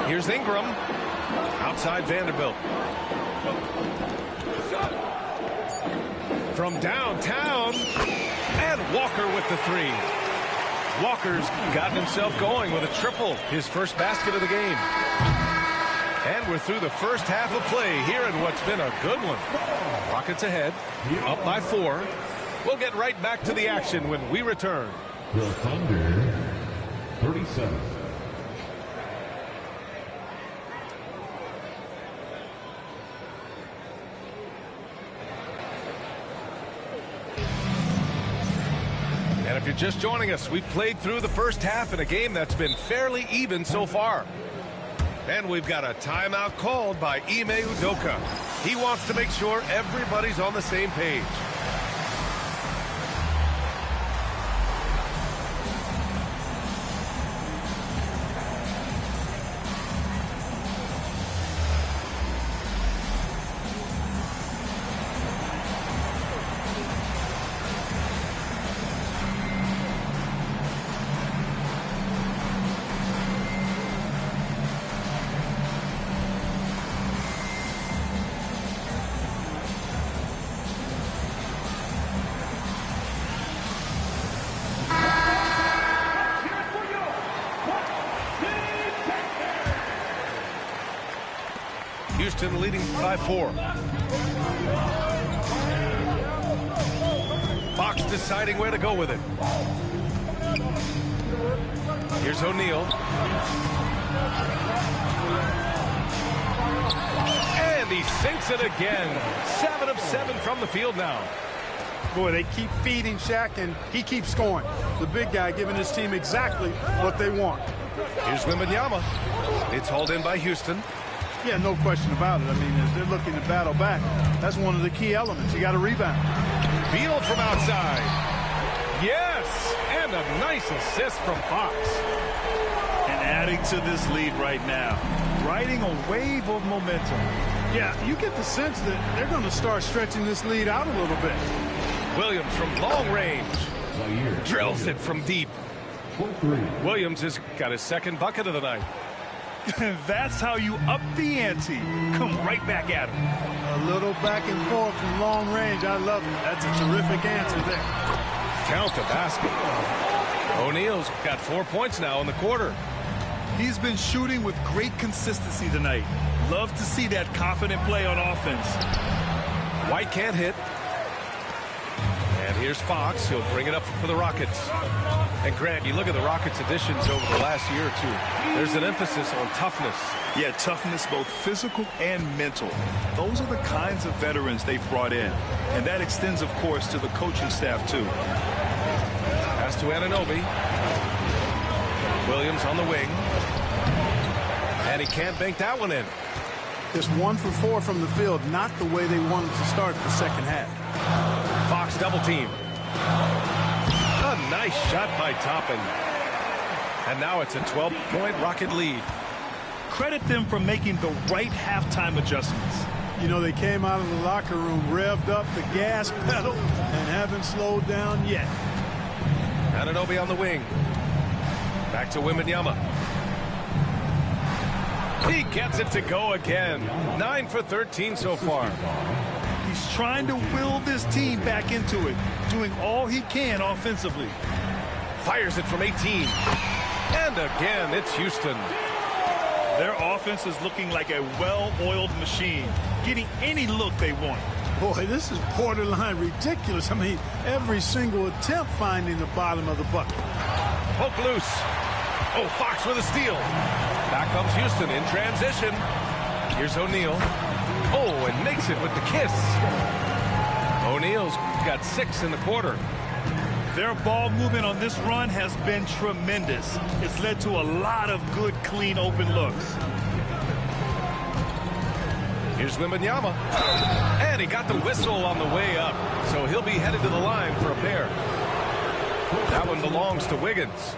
Here's Ingram. Outside Vanderbilt. From downtown. And Walker with the three. Walker's gotten himself going with a triple. His first basket of the game. And we're through the first half of play here in what's been a good one. Rockets ahead, up by 4. We'll get right back to the action when we return. The Thunder, 37. And if you're just joining us, we've played through the first half in a game that's been fairly even so far. And we've got a timeout called by Ime Udoka. He wants to make sure everybody's on the same page. Houston leading by 4. Fox deciding where to go with it. Here's O'Neal. And he sinks it again. 7 of 7 from the field now. Boy, they keep feeding Shaq, and he keeps scoring. The big guy giving his team exactly what they want. Here's Wembanyama. It's hauled in by Houston. Yeah, no question about it. I mean, as they're looking to battle back, that's one of the key elements. You got to rebound. Beal from outside. Yes, and a nice assist from Fox. And adding to this lead right now, riding a wave of momentum. Yeah, you get the sense that they're going to start stretching this lead out a little bit. Williams from long range. Drills it from deep. Williams has got his second bucket of the night. That's how you up the ante. Come right back at him. A little back and forth from long range. I love it. That's a terrific answer there. Count the basket. O'Neal's got 4 points now in the quarter. He's been shooting with great consistency tonight. Love to see that confident play on offense. White can't hit. And here's Fox. He'll bring it up for the Rockets. And Grant, you look at the Rockets' additions over the last year or two. There's an emphasis on toughness. Yeah, toughness, both physical and mental. Those are the kinds of veterans they've brought in. And that extends, of course, to the coaching staff, too. Pass to Anunoby. Williams on the wing. And he can't bank that one in. Just 1 for 4 from the field, not the way they wanted to start the second half. Fox double team. A nice shot by Toppin. And now it's a 12-point Rocket lead. Credit them for making the right halftime adjustments. You know, they came out of the locker room, revved up the gas pedal, and haven't slowed down yet. Anunoby on the wing. Back to Wembanyama. He gets it to go again. 9 for 13 so far. He's trying to will this team back into it, doing all he can offensively. Fires it from 18. And again, it's Houston. Their offense is looking like a well-oiled machine, getting any look they want. Boy, this is borderline ridiculous. I mean, every single attempt finding the bottom of the bucket. Poke loose. Oh, Fox with a steal. Back comes Houston in transition. Here's O'Neal. Oh, and makes it with the kiss. O'Neal's got 6 in the quarter. Their ball movement on this run has been tremendous. It's led to a lot of good, clean, open looks. Here's Wembanyama. And he got the whistle on the way up. So he'll be headed to the line for a pair. That one belongs to Wiggins.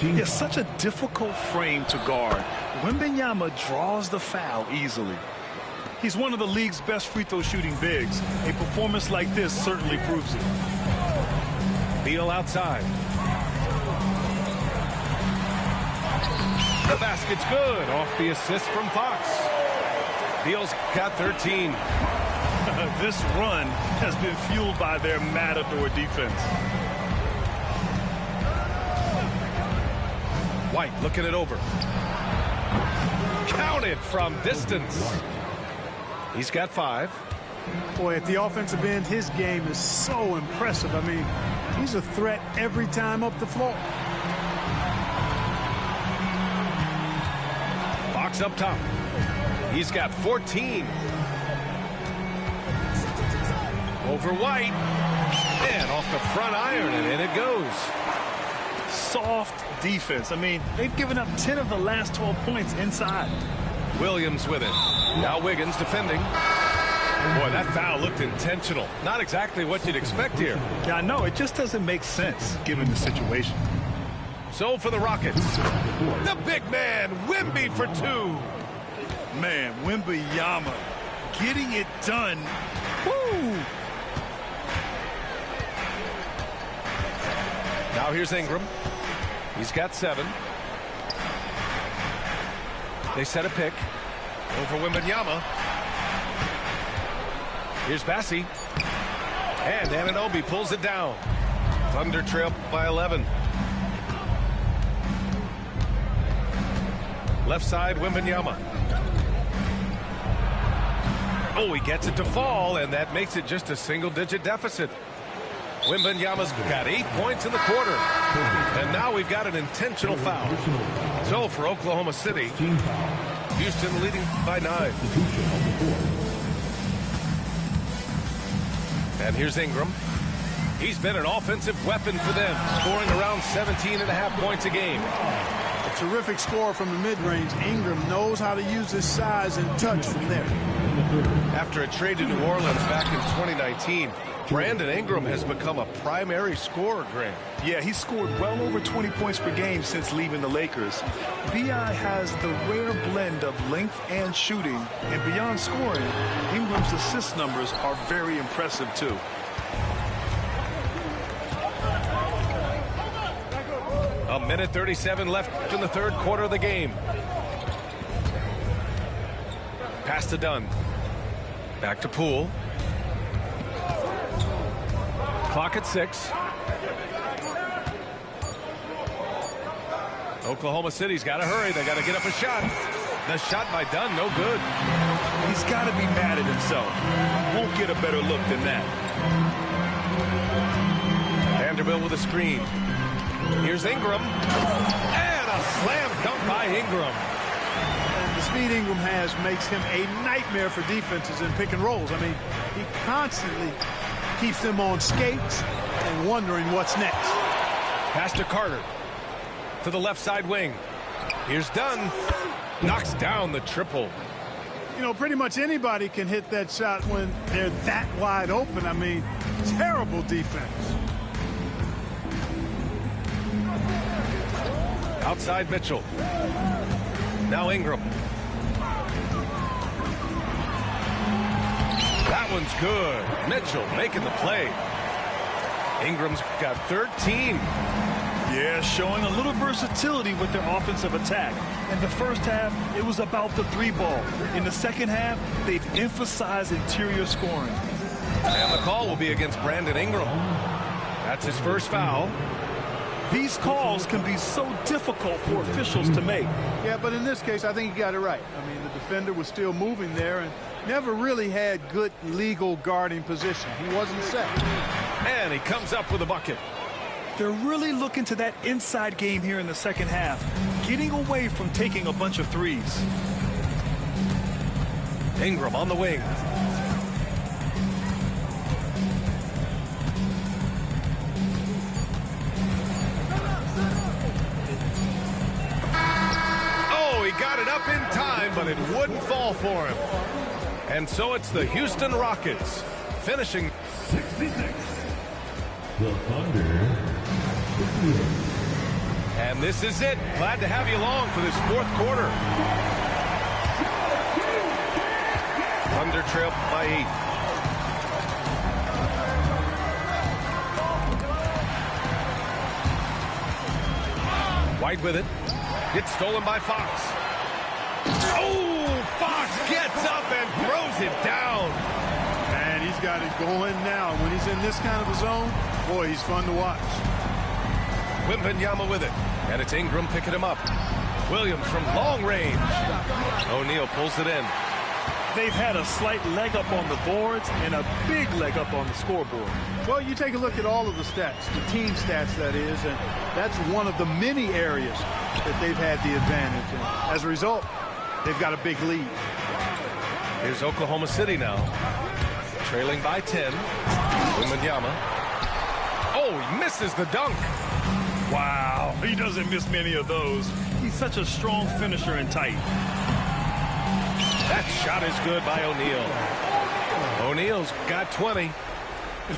Yeah, such a difficult frame to guard. Wembanyama draws the foul easily. He's one of the league's best free throw shooting bigs. A performance like this certainly proves it. Beal outside. The basket's good off the assist from Fox. Beal's got 13. This run has been fueled by their matador defense. White looking it over. Counted from distance. He's got 5. Boy, at the offensive end, his game is so impressive. I mean, he's a threat every time up the floor. Fox up top. He's got 14. Over White. And off the front iron, and in it goes. Soft defense. I mean, they've given up 10 of the last 12 points inside. Williams with it. Now Wiggins defending. Boy, that foul looked intentional. Not exactly what you'd expect here. Yeah, I know. It just doesn't make sense given the situation. So for the Rockets, the big man, Wemby for 2. Man, Wembanyama getting it done. Woo! Now here's Ingram. He's got 7. They set a pick over Wembanyama. Here's Bassi. And Anunoby pulls it down. Thunder trail by 11. Left side, Wembanyama. Oh, he gets it to fall, and that makes it just a single-digit deficit. Wembanyama's got 8 points in the quarter. And now we've got an intentional foul. So for Oklahoma City, Houston leading by 9. And here's Ingram. He's been an offensive weapon for them, scoring around 17.5 points a game. A terrific score from the mid-range. Ingram knows how to use his size and touch from there. After a trade to New Orleans back in 2019, Brandon Ingram has become a primary scorer, Grant. Yeah, he's scored well over 20 points per game since leaving the Lakers. B.I. has the rare blend of length and shooting, and beyond scoring, Ingram's assist numbers are very impressive too. A minute 37 left in the third quarter of the game. Pass to Dunn. Back to Poole. Clock at 6. Oklahoma City's got to hurry. They got to get up a shot. The shot by Dunn, no good. He's got to be mad at himself. Won't get a better look than that. Vanderbilt with a screen. Here's Ingram. And a slam dunk by Ingram. And the speed Ingram has makes him a nightmare for defenses in pick and rolls. I mean, he constantly keeps them on skates and wondering what's next. Pass to Carter. To the left side wing. Here's Dunn. Knocks down the triple. You know, pretty much anybody can hit that shot when they're that wide open. I mean, terrible defense. Outside Mitchell. Now Ingram. That one's good. Mitchell making the play. Ingram's got 13. Yeah, showing a little versatility with their offensive attack. In the first half, it was about the three ball. In the second half, they've emphasized interior scoring. And the call will be against Brandon Ingram. That's his first foul. These calls can be so difficult for officials to make. Yeah, but in this case, I think he got it right. I mean, the defender was still moving there and never really had good legal guarding position. He wasn't set. And he comes up with a bucket. They're really looking to that inside game here in the second half, getting away from taking a bunch of threes. Ingram on the wing. Oh, he got it up in time, but it wouldn't fall for him. And so it's the Houston Rockets finishing 66. The Thunder. And this is it. Glad to have you along for this fourth quarter. Thunder trail by 8. White with it. It's stolen by Fox. Oh, Fox gets up and throws it down. And he's got it going now. When he's in this kind of a zone, boy, he's fun to watch. Wembanyama with it. And it's Ingram picking him up. Williams from long range. O'Neal pulls it in. They've had a slight leg up on the boards and a big leg up on the scoreboard. Well, you take a look at all of the stats, the team stats, that is, and that's one of the many areas that they've had the advantage. And as a result, they've got a big lead. Here's Oklahoma City now. Trailing by 10. Wembanyama. Oh, he misses the dunk. Wow, he doesn't miss many of those. He's such a strong finisher and tight. That shot is good by O'Neal. O'Neal's got 20.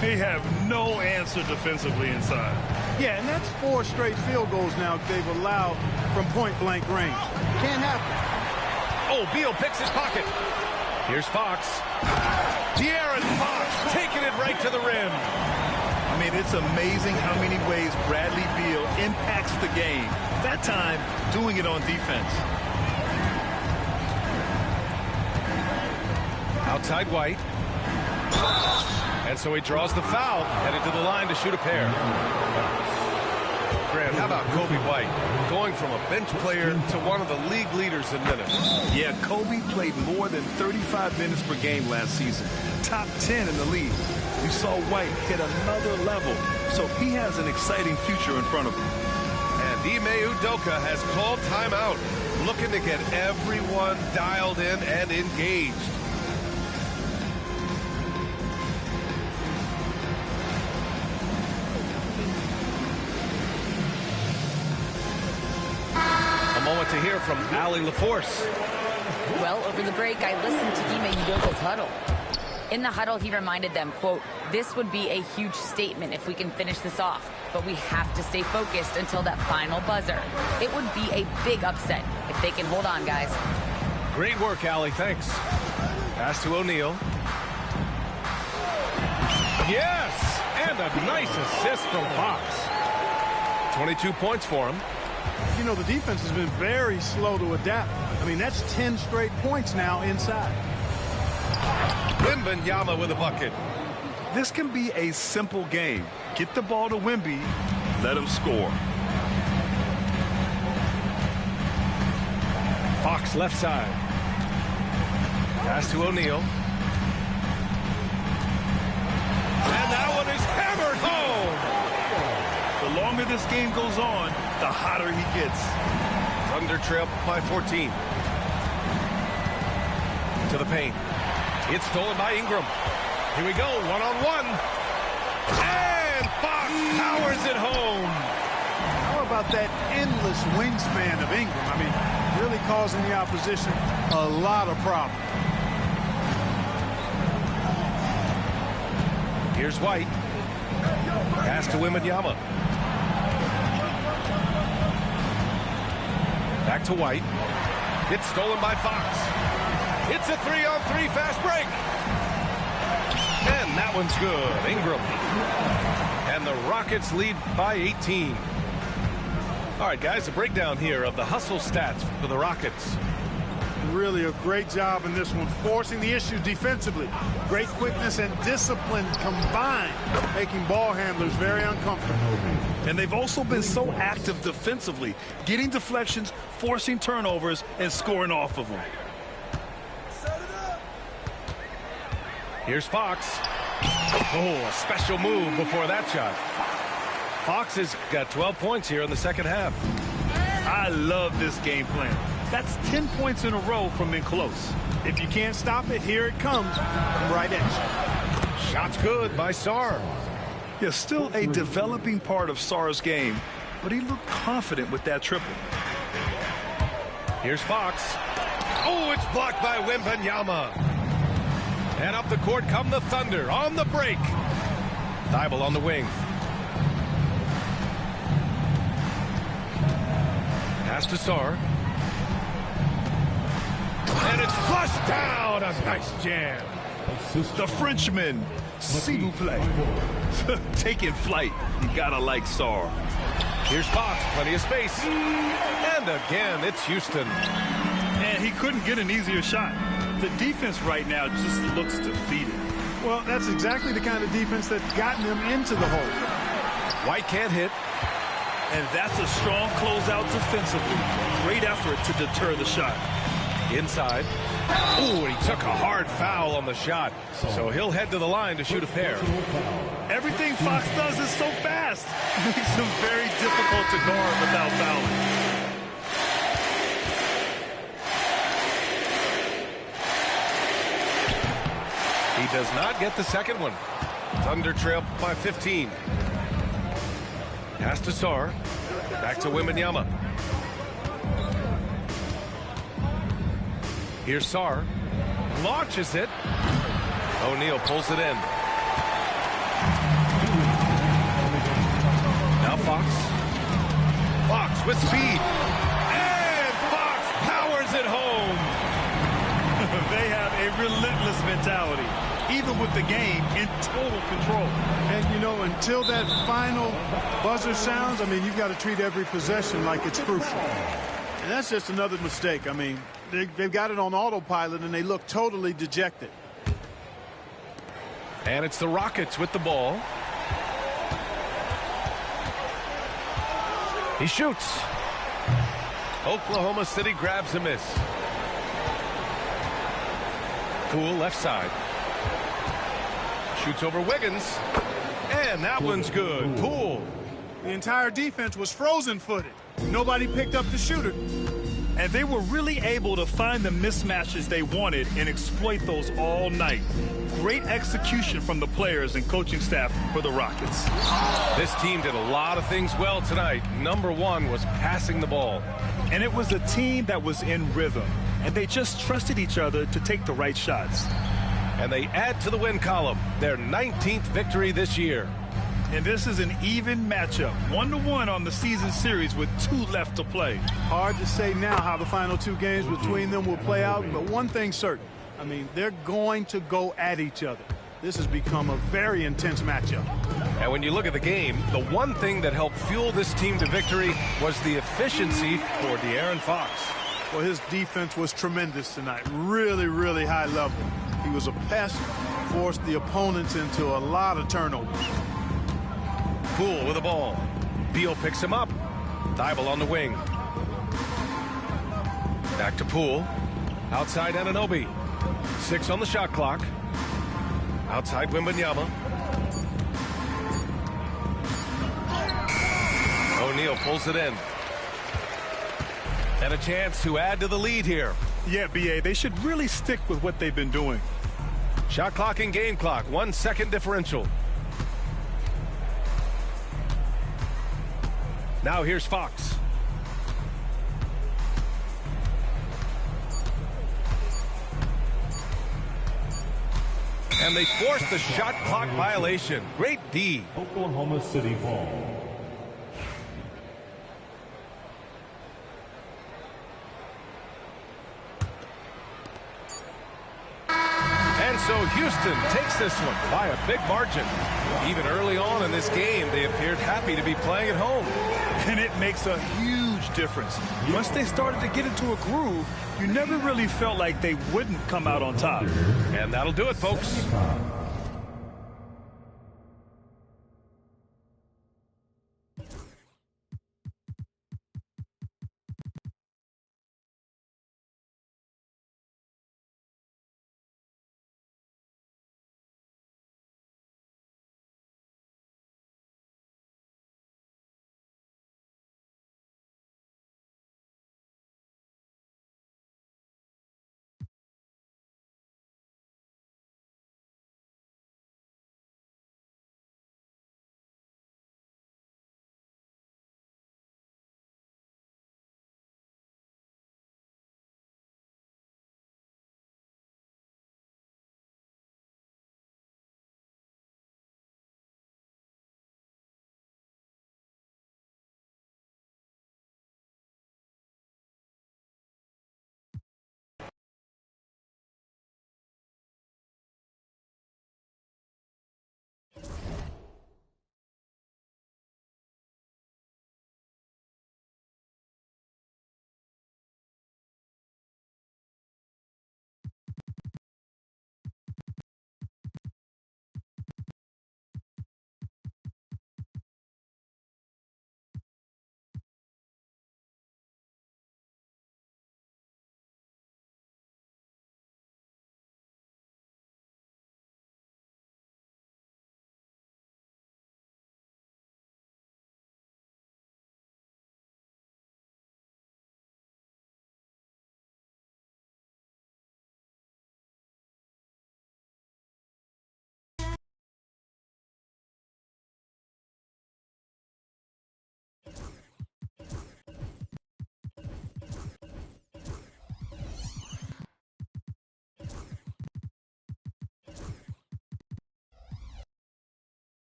They have no answer defensively inside. Yeah, and that's 4 straight field goals now they've allowed from point-blank range. Can't happen. Oh, Beal picks his pocket. Here's Fox. De'Aaron Fox taking it right to the rim. I mean, it's amazing how many ways Bradley Beal impacts the game. That time, doing it on defense. Outside White. And so he draws the foul, headed to the line to shoot a pair. Grant, how about Kobe White going from a bench player to one of the league leaders in minutes? Yeah, Kobe played more than 35 minutes per game last season. Top 10 in the league. We saw White hit another level, so he has an exciting future in front of him. And Ime Udoka has called timeout, looking to get everyone dialed in and engaged. A moment to hear from Allie LaForce. Well, over the break, I listened to Ime Udoka's huddle. In the huddle, he reminded them, quote, "This would be a huge statement if we can finish this off, but we have to stay focused until that final buzzer. It would be a big upset if they can hold on, guys." Great work, Allie. Thanks. Pass to O'Neal. Yes! And a nice assist from Fox. 22 points for him. You know, the defense has been very slow to adapt. I mean, that's 10 straight points now inside. Wembanyama with a bucket. This can be a simple game. Get the ball to Wemby, let him score. Fox left side. Pass to O'Neal. And that one is hammered home. The longer this game goes on, the hotter he gets. Thunder trail by 14. To the paint. It's stolen by Ingram. Here we go, one-on-one. And Fox powers it home. How about that endless wingspan of Ingram? I mean, really causing the opposition a lot of problems. Here's White. Pass to Wembanyama. Back to White. It's stolen by Fox. It's a 3-on-3 fast break. And that one's good. Ingram. And the Rockets lead by 18. All right, guys, a breakdown here of the hustle stats for the Rockets. Really a great job in this one, forcing the issues defensively. Great quickness and discipline combined, making ball handlers very uncomfortable. And they've also been so active defensively, getting deflections, forcing turnovers, and scoring off of them. Here's Fox. Oh, a special move before that shot. Fox has got 12 points here in the second half. I love this game plan. That's 10 points in a row from in close. If you can't stop it, here it comes from right edge. Shot's good by Sarr. Yeah, still a developing part of Sarr's game, but he looked confident with that triple. Here's Fox. Oh, it's blocked by Wembanyama. And up the court come the Thunder on the break. Thibault on the wing. Pass to Sarr. And it's flushed down. A nice jam. The Frenchman, s'il vous plaît. Taking flight. You gotta like Sarr. Here's Fox. Plenty of space. And again, it's Houston. And he couldn't get an easier shot. The defense right now just looks defeated. Well, that's exactly the kind of defense that's gotten them into the hole. White can't hit. And that's a strong closeout defensively. Great effort to deter the shot. Inside. Ooh, and he took a hard foul on the shot. So he'll head to the line to shoot a pair. Everything Fox does is so fast. It makes him very difficult to guard without fouling. He does not get the second one. Thunder trail by 15. Pass to Sarr. Back to Wembanyama. Here's Sarr. Launches it. O'Neal pulls it in. Now Fox. Fox with speed. And Fox powers it home. They have a relentless mentality, even with the game in total control. And, you know, until that final buzzer sounds, I mean, you've got to treat every possession like it's crucial. And that's just another mistake. I mean, they've got it on autopilot, and they look totally dejected. And it's the Rockets with the ball. He shoots. Oklahoma City grabs a miss. Poole left side. Shoots over Wiggins. And that one's good. Poole. The entire defense was frozen-footed. Nobody picked up the shooter. And they were really able to find the mismatches they wanted and exploit those all night. Great execution from the players and coaching staff for the Rockets. This team did a lot of things well tonight. Number one was passing the ball. And it was a team that was in rhythm. And they just trusted each other to take the right shots. And they add to the win column, their 19th victory this year. And this is an even matchup, 1-1 on the season series with 2 left to play. Hard to say now how the final 2 games between them will play out, but one thing's certain. I mean, they're going to go at each other. This has become a very intense matchup. And when you look at the game, the one thing that helped fuel this team to victory was the efficiency for De'Aaron Fox. Well, his defense was tremendous tonight. Really, really high level. He was a pest, forced the opponents into a lot of turnovers. Poole with the ball. Beal picks him up. Thibault on the wing. Back to Poole. Outside Anunoby. 6 on the shot clock. Outside Wembanyama. O'Neal pulls it in. And a chance to add to the lead here. Yeah, B.A., they should really stick with what they've been doing. Shot clock and game clock. 1 second differential. Now here's Fox. And they force the shot clock violation. Great D. Oklahoma City ball. And so Houston takes this one by a big margin. Even early on in this game, they appeared happy to be playing at home. And it makes a huge difference. Once they started to get into a groove, you never really felt like they wouldn't come out on top. And that'll do it, folks.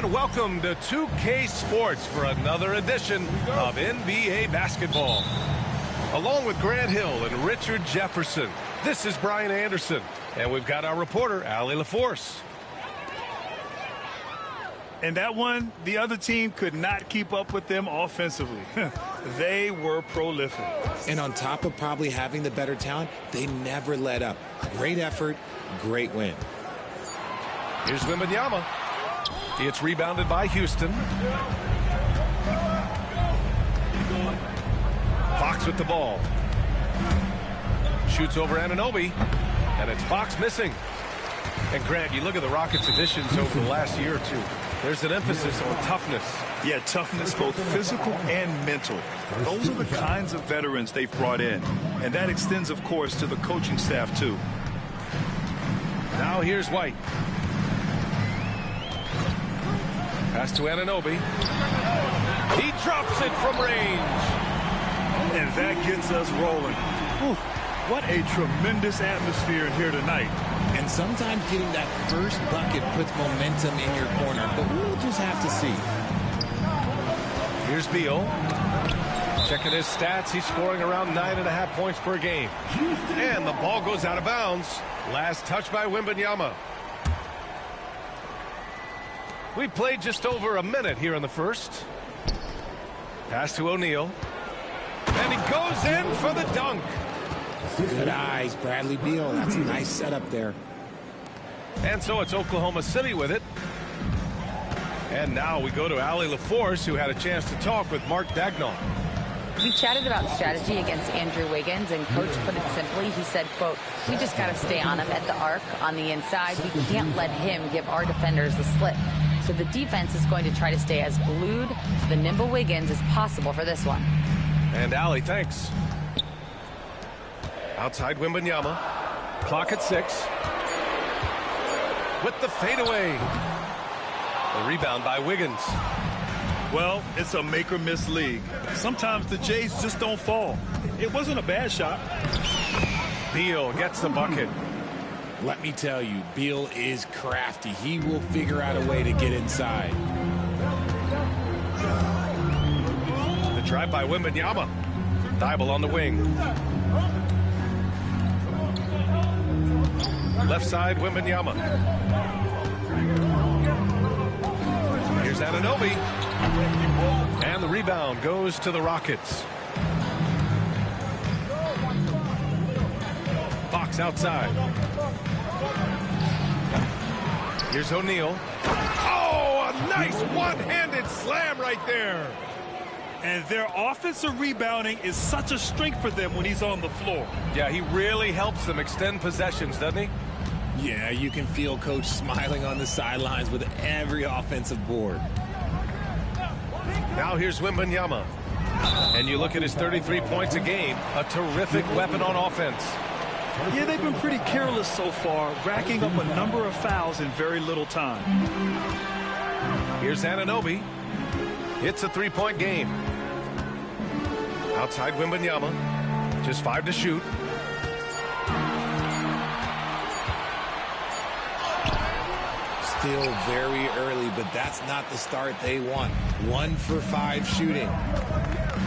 And welcome to 2K Sports for another edition of NBA basketball. Along with Grant Hill and Richard Jefferson, this is Brian Anderson. And we've got our reporter, Allie LaForce. And that one, the other team could not keep up with them offensively. They were prolific. And on top of probably having the better talent, they never let up. Great effort, great win. Here's Wembanyama. It's rebounded by Houston. Fox with the ball. Shoots over Anunoby. And it's Fox missing. And Grant, you look at the Rockets' additions over the last year or two. There's an emphasis on toughness. Yeah, toughness, both physical and mental. Those are the kinds of veterans they've brought in. And that extends, of course, to the coaching staff, too. Now here's White. Pass to Anunoby. He drops it from range. And that gets us rolling. Whew, what a tremendous atmosphere in here tonight. And sometimes getting that first bucket puts momentum in your corner, but we'll just have to see. Here's Beal. Checking his stats, he's scoring around 9.5 points per game. And the ball goes out of bounds. Last touch by Wembanyama. We played just over a minute here in the first. Pass to O'Neal. And he goes in for the dunk. Good eyes, Bradley Beal. That's a nice setup there. And so it's Oklahoma City with it. And now we go to Allie LaForce, who had a chance to talk with Mark Daigneault. We chatted about strategy against Andrew Wiggins, and Coach put it simply. He said, quote, we just got to stay on him at the arc on the inside. We can't let him give our defenders the slip. So the defense is going to try to stay as glued to the nimble Wiggins as possible for this one. And Allie, thanks. Outside Wembanyama. Clock at 6. With the fadeaway. The rebound by Wiggins. Well, it's a make-or-miss league. Sometimes the Jays just don't fall. It wasn't a bad shot. Beal gets the bucket. Let me tell you, Beal is crafty. He will figure out a way to get inside. The drive by Wembanyama. Thibault on the wing. Left side, Wembanyama. Here's Anunoby. And the rebound goes to the Rockets. Fox outside. Here's O'Neal. Oh, a nice one-handed slam right there. And their offensive rebounding is such a strength for them when he's on the floor. Yeah, he really helps them extend possessions, doesn't he? Yeah, you can feel Coach smiling on the sidelines with every offensive board. Now here's Wembanyama. And you look at his 33 points a game, a terrific weapon on offense. Yeah, they've been pretty careless so far, racking up a number of fouls in very little time. Here's Anunoby. It's a three-point game. Outside Wembanyama. Just 5 to shoot. Still very early, but that's not the start they want. 1 for 5 shooting.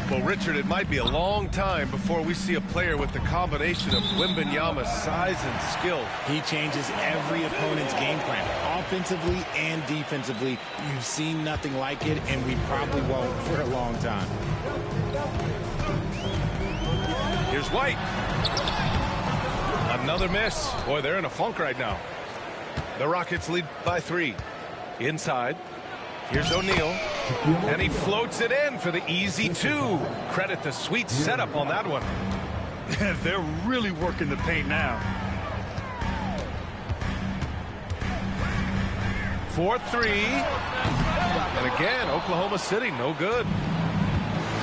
Well, Richard, it might be a long time before we see a player with the combination of Wembanyama's size and skill. He changes every opponent's game plan, offensively and defensively. You've seen nothing like it, and we probably won't for a long time. Here's White. Another miss. Boy, they're in a funk right now. The Rockets lead by 3. Inside. Here's O'Neal. And he floats it in for the easy 2. Credit the sweet setup on that one. They're really working the paint now. 4-3. And again, Oklahoma City, no good.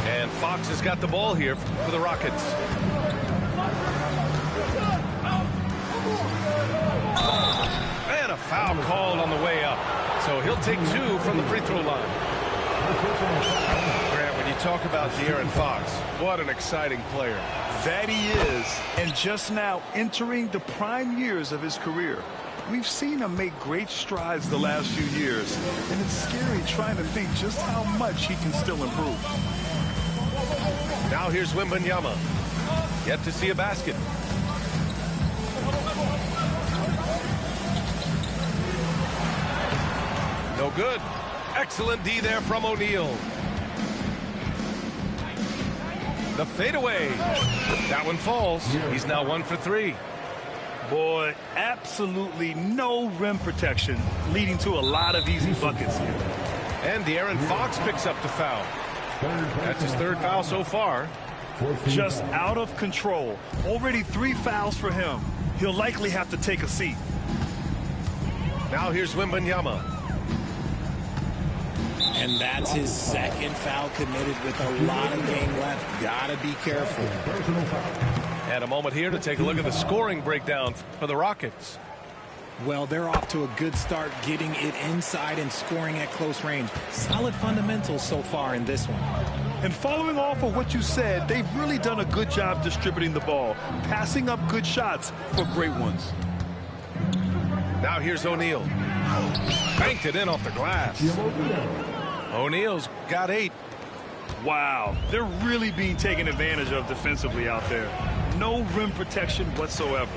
And Fox has got the ball here for the Rockets. And a foul called on the way up. So he'll take 2 from the free throw line. Grant, when you talk about De'Aaron Fox, what an exciting player. That he is, and just now entering the prime years of his career. We've seen him make great strides the last few years, and it's scary trying to think just how much he can still improve. Now here's Wembanyama. Yet to see a basket. No good. Excellent D there from O'Neal. The fadeaway. That one falls. He's now 1 for 3. Boy, absolutely no rim protection, leading to a lot of easy buckets here. And De'Aaron Fox picks up the foul. That's his 3rd foul so far. Just out of control. Already 3 fouls for him. He'll likely have to take a seat. Now here's Wembanyama. And that's his second foul committed with a lot of game left. Gotta be careful. And a moment here to take a look at the scoring breakdown for the Rockets. Well, they're off to a good start getting it inside and scoring at close range. Solid fundamentals so far in this one. And following off of what you said, they've really done a good job distributing the ball, passing up good shots for great ones. Now here's O'Neal. Banked it in off the glass. O'Neal's got 8. Wow, they're really being taken advantage of defensively out there. No rim protection whatsoever.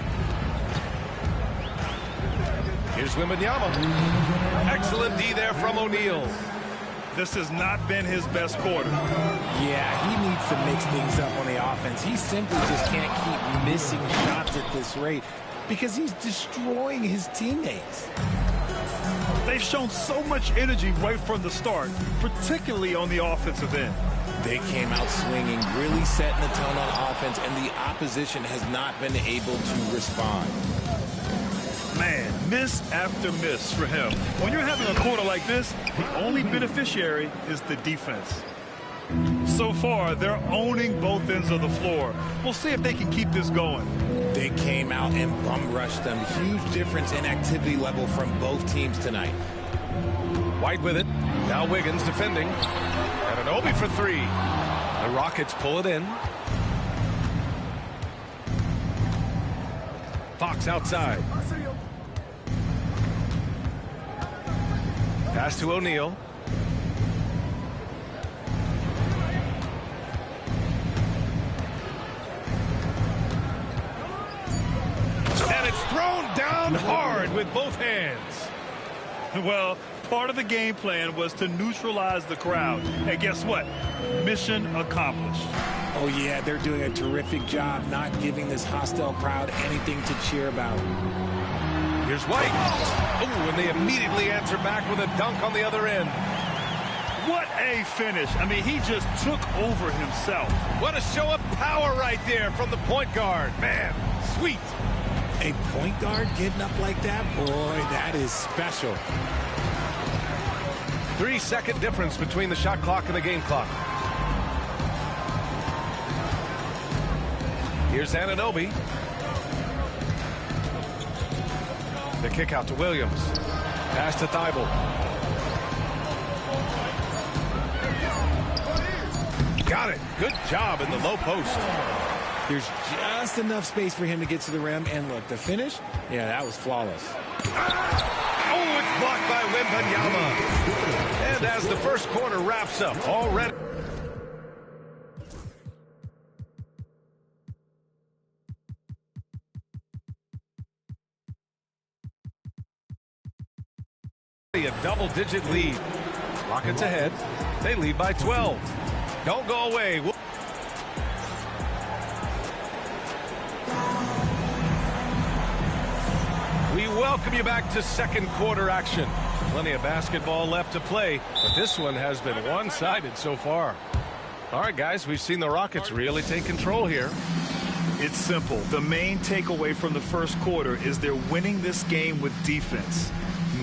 Here's Wembanyama. Excellent D there from O'Neal. This has not been his best quarter. Yeah, he needs to mix things up on the offense. He simply just can't keep missing shots at this rate because he's destroying his teammates. They've shown so much energy right from the start, particularly on the offensive end. They came out swinging, really setting the tone on offense, and the opposition has not been able to respond. Man, miss after miss for him. When you're having a quarter like this, the only beneficiary is the defense. So far, they're owning both ends of the floor. We'll see if they can keep this going. They came out and bum rushed them. Huge difference in activity level from both teams tonight. White with it. Now Wiggins defending. And Anunoby for 3. The Rockets pull it in. Fox outside. Pass to O'Neal. And it's thrown down hard with both hands. Well, part of the game plan was to neutralize the crowd. And guess what? Mission accomplished. Oh, yeah, they're doing a terrific job not giving this hostile crowd anything to cheer about. Here's White. Oh, and they immediately answer back with a dunk on the other end. What a finish. I mean, he just took over himself. What a show of power right there from the point guard. Man, sweet. A point guard getting up like that? Boy, that is special. 3-second difference between the shot clock and the game clock. Here's Anunoby. The kick out to Williams. Pass to Thibault. Got it. Good job in the low post. There's just enough space for him to get to the rim. And look, the finish, yeah, that was flawless. Oh, it's blocked by Wembanyama. And as the first quarter wraps up, already. A double-digit lead. Rockets ahead. They lead by 12. Don't go away. We welcome you back to second quarter action. Plenty of basketball left to play, but this one has been one-sided so far. All right, guys, we've seen the Rockets really take control here. It's simple. The main takeaway from the first quarter is they're winning this game with defense.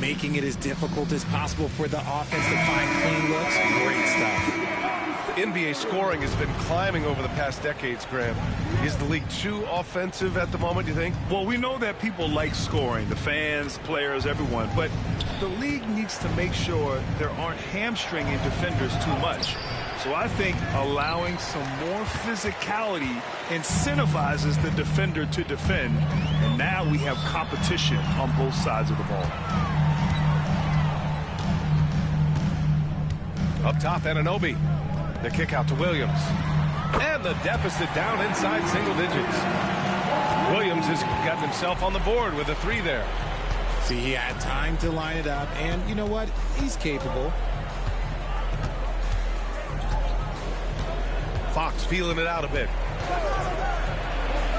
Making it as difficult as possible for the offense to find clean looks. Great stuff. NBA scoring has been climbing over the past decades, Graham. Is the league too offensive at the moment, do you think? Well, we know that people like scoring, the fans, players, everyone, but the league needs to make sure there aren't hamstringing defenders too much. So I think allowing some more physicality incentivizes the defender to defend, and now we have competition on both sides of the ball. Up top, Anunoby. The kick out to Williams. And the deficit down inside single digits. Williams has gotten himself on the board with a 3 there. See, he had time to line it up, and you know what? He's capable. Fox feeling it out a bit.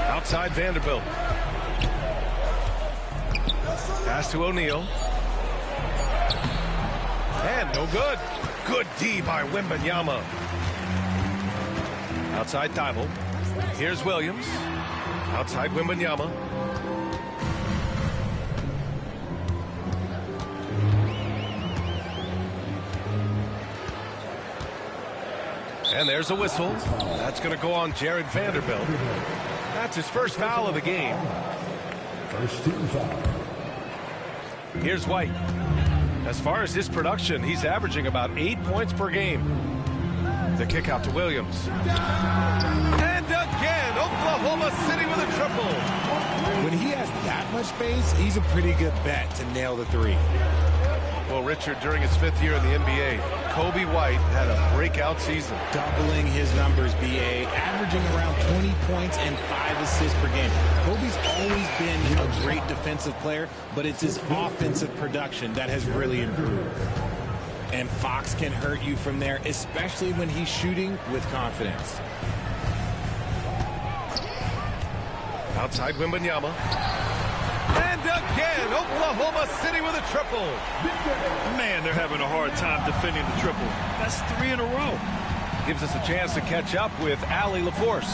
Outside Vanderbilt. Pass to O'Neal. And no good. Good D by Wembanyama. Outside Thibault. Here's Williams. Outside Wembanyama. And there's a whistle. That's going to go on Jared Vanderbilt. That's his first foul of the game. First team foul. Here's White. As far as his production, he's averaging about 8 points per game. The kick out to Williams. And again, Oklahoma City with a triple. When he has that much space, he's a pretty good bet to nail the three. Well, Richard, during his 5th year in the NBA, Kobe White had a breakout season. Doubling his numbers, BA, averaging around 20 points and 5 assists per game. Kobe's always been a great defensive player, but it's his offensive production that has really improved. And Fox can hurt you from there, especially when he's shooting with confidence. Outside Wembanyama. And again, Oklahoma City with a triple. Man, they're having a hard time defending the triple. That's 3 in a row. Gives us a chance to catch up with Allie LaForce.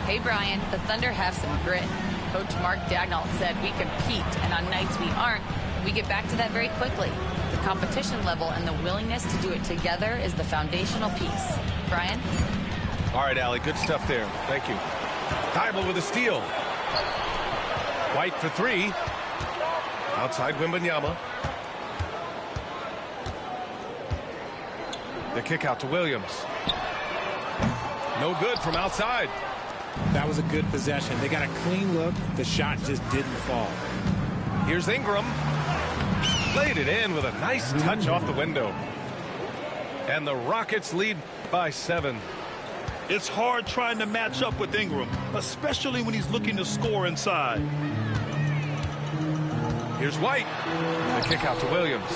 Hey, Brian, the Thunder have some grit. Coach Mark Daigneault said we compete, and on nights we aren't, we get back to that very quickly. The competition level and the willingness to do it together is the foundational piece. Brian? All right, Allie, good stuff there. Thank you. Thybulle with a steal. White for 3. Outside Wembanyama. The kick out to Williams. No good from outside. That was a good possession. They got a clean look. The shot just didn't fall. Here's Ingram. Laid it in with a nice touch off the window. And the Rockets lead by 7. It's hard trying to match up with Ingram, especially when he's looking to score inside. Here's White. The kick out to Williams.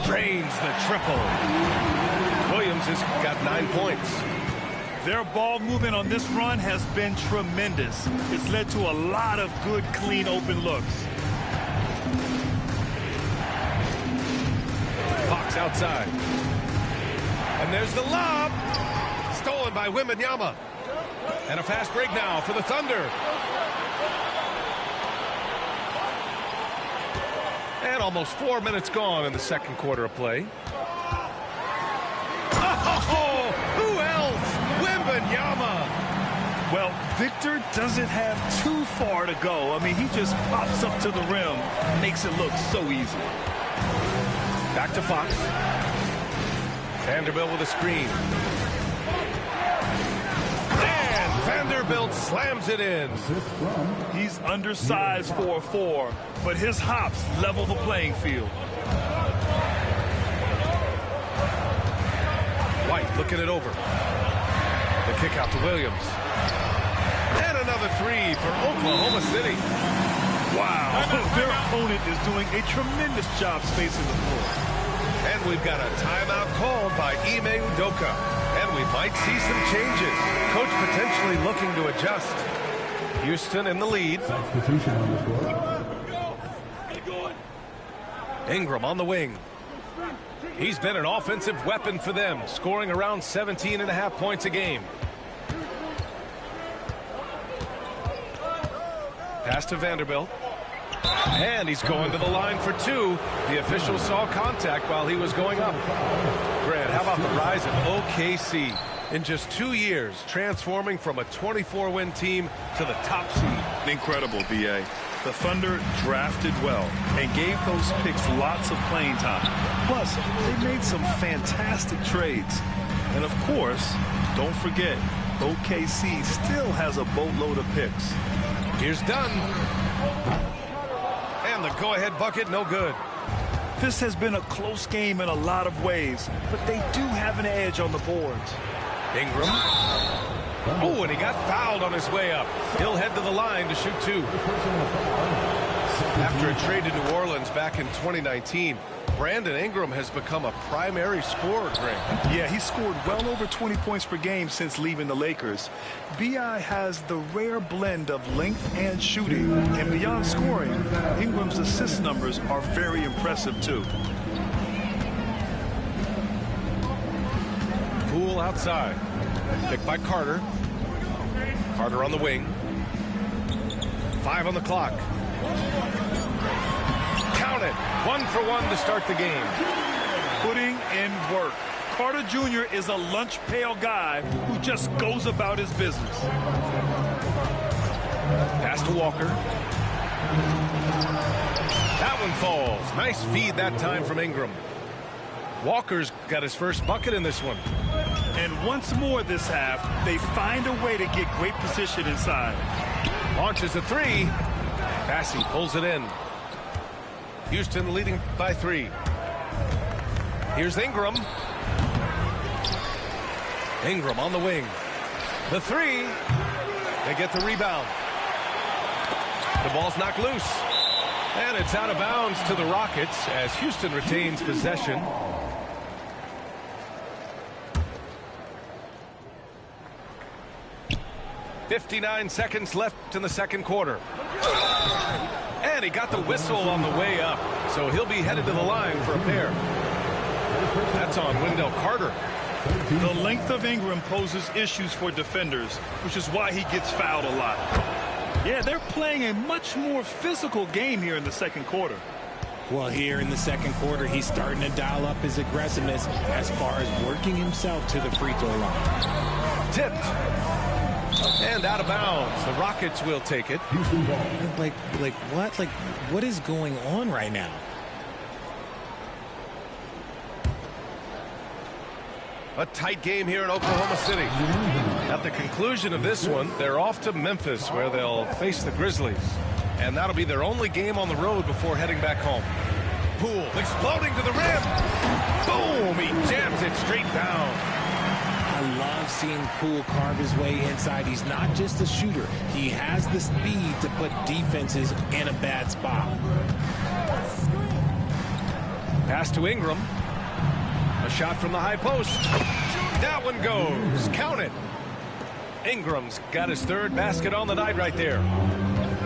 Drains the triple. Williams has got 9 points. Their ball movement on this run has been tremendous. It's led to a lot of good, clean, open looks. Fox outside. And there's the lob. Stolen by Wembanyama. And a fast break now for the Thunder. And almost 4 minutes gone in the second quarter of play. Oh, who else? Wembanyama. Well, Victor doesn't have too far to go. I mean, he just pops up to the rim, makes it look so easy. Back to Fox. Vanderbilt with a screen. And Vanderbilt slams it in. He's undersized for a 4, but his hops level the playing field. White looking it over. The kick out to Williams. And another 3 for Oklahoma City. Wow, their opponent is doing a tremendous job spacing the floor. And we've got a timeout called by Ime Udoka. And we might see some changes. Coach potentially looking to adjust. Houston in the lead. Substitution on the floor. Ingram on the wing. He's been an offensive weapon for them, scoring around 17.5 points a game. Pass to Vanderbilt. And he's going to the line for 2. The official saw contact while he was going up. Grant, how about the rise of OKC? In just 2 years, transforming from a 24-win team to the top seed. Incredible, BA. The Thunder drafted well and gave those picks lots of playing time. Plus, they made some fantastic trades. And of course, don't forget, OKC still has a boatload of picks. Here's Dunn. And the go-ahead bucket, no good. This has been a close game in a lot of ways, but they do have an edge on the boards. Ingram. Oh, and he got fouled on his way up. He'll head to the line to shoot 2. After a trade to New Orleans back in 2019, Brandon Ingram has become a primary scorer, Grant. Yeah, he scored well over 20 points per game since leaving the Lakers. B.I. has the rare blend of length and shooting. And beyond scoring, Ingram's assist numbers are very impressive, too. Poole outside. Picked by Carter. Carter on the wing. 5 on the clock. Count it. 1 for 1 to start the game. Putting in work. Carter Jr. is a lunch pail guy who just goes about his business. Pass to Walker. That one falls. Nice feed that time from Ingram. Walker's got his first bucket in this one. And once more this half, they find a way to get great position inside. Launches a three. Bassey pulls it in. Houston leading by 3. Here's Ingram. Ingram on the wing. The three. They get the rebound. The ball's knocked loose. And it's out of bounds to the Rockets as Houston retains possession. .59 seconds left in the second quarter. And he got the whistle on the way up. So he'll be headed to the line for a pair. That's on Wendell Carter. The length of Ingram poses issues for defenders, which is why he gets fouled a lot. Yeah, they're playing a much more physical game here in the second quarter. Well, here in the second quarter, he's starting to dial up his aggressiveness as far as working himself to the free throw line. Tipped. And out of bounds. The Rockets will take it. Like what? Like, what is going on right now? A tight game here in Oklahoma City. At the conclusion of this one, they're off to Memphis where they'll face the Grizzlies. And that'll be their only game on the road before heading back home. Poole exploding to the rim. Boom! He jams it straight down. I love seeing Poole carve his way inside. He's not just a shooter. He has the speed to put defenses in a bad spot. Pass to Ingram. A shot from the high post. That one goes. Count it. Ingram's got his third basket on the night right there.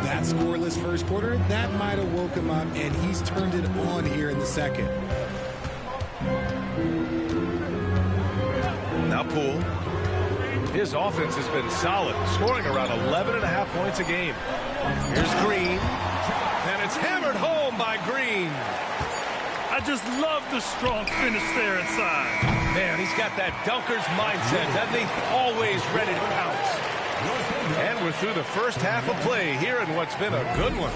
That scoreless first quarter, that might have woke him up, and he's turned it on here in the second. Now Poole. His offense has been solid, scoring around 11.5 points a game. Here's Green. And it's hammered home by Green. I just love the strong finish there inside. Man, he's got that dunker's mindset, doesn't he? Always ready to pounce. And we're through the first half of play here in what's been a good one.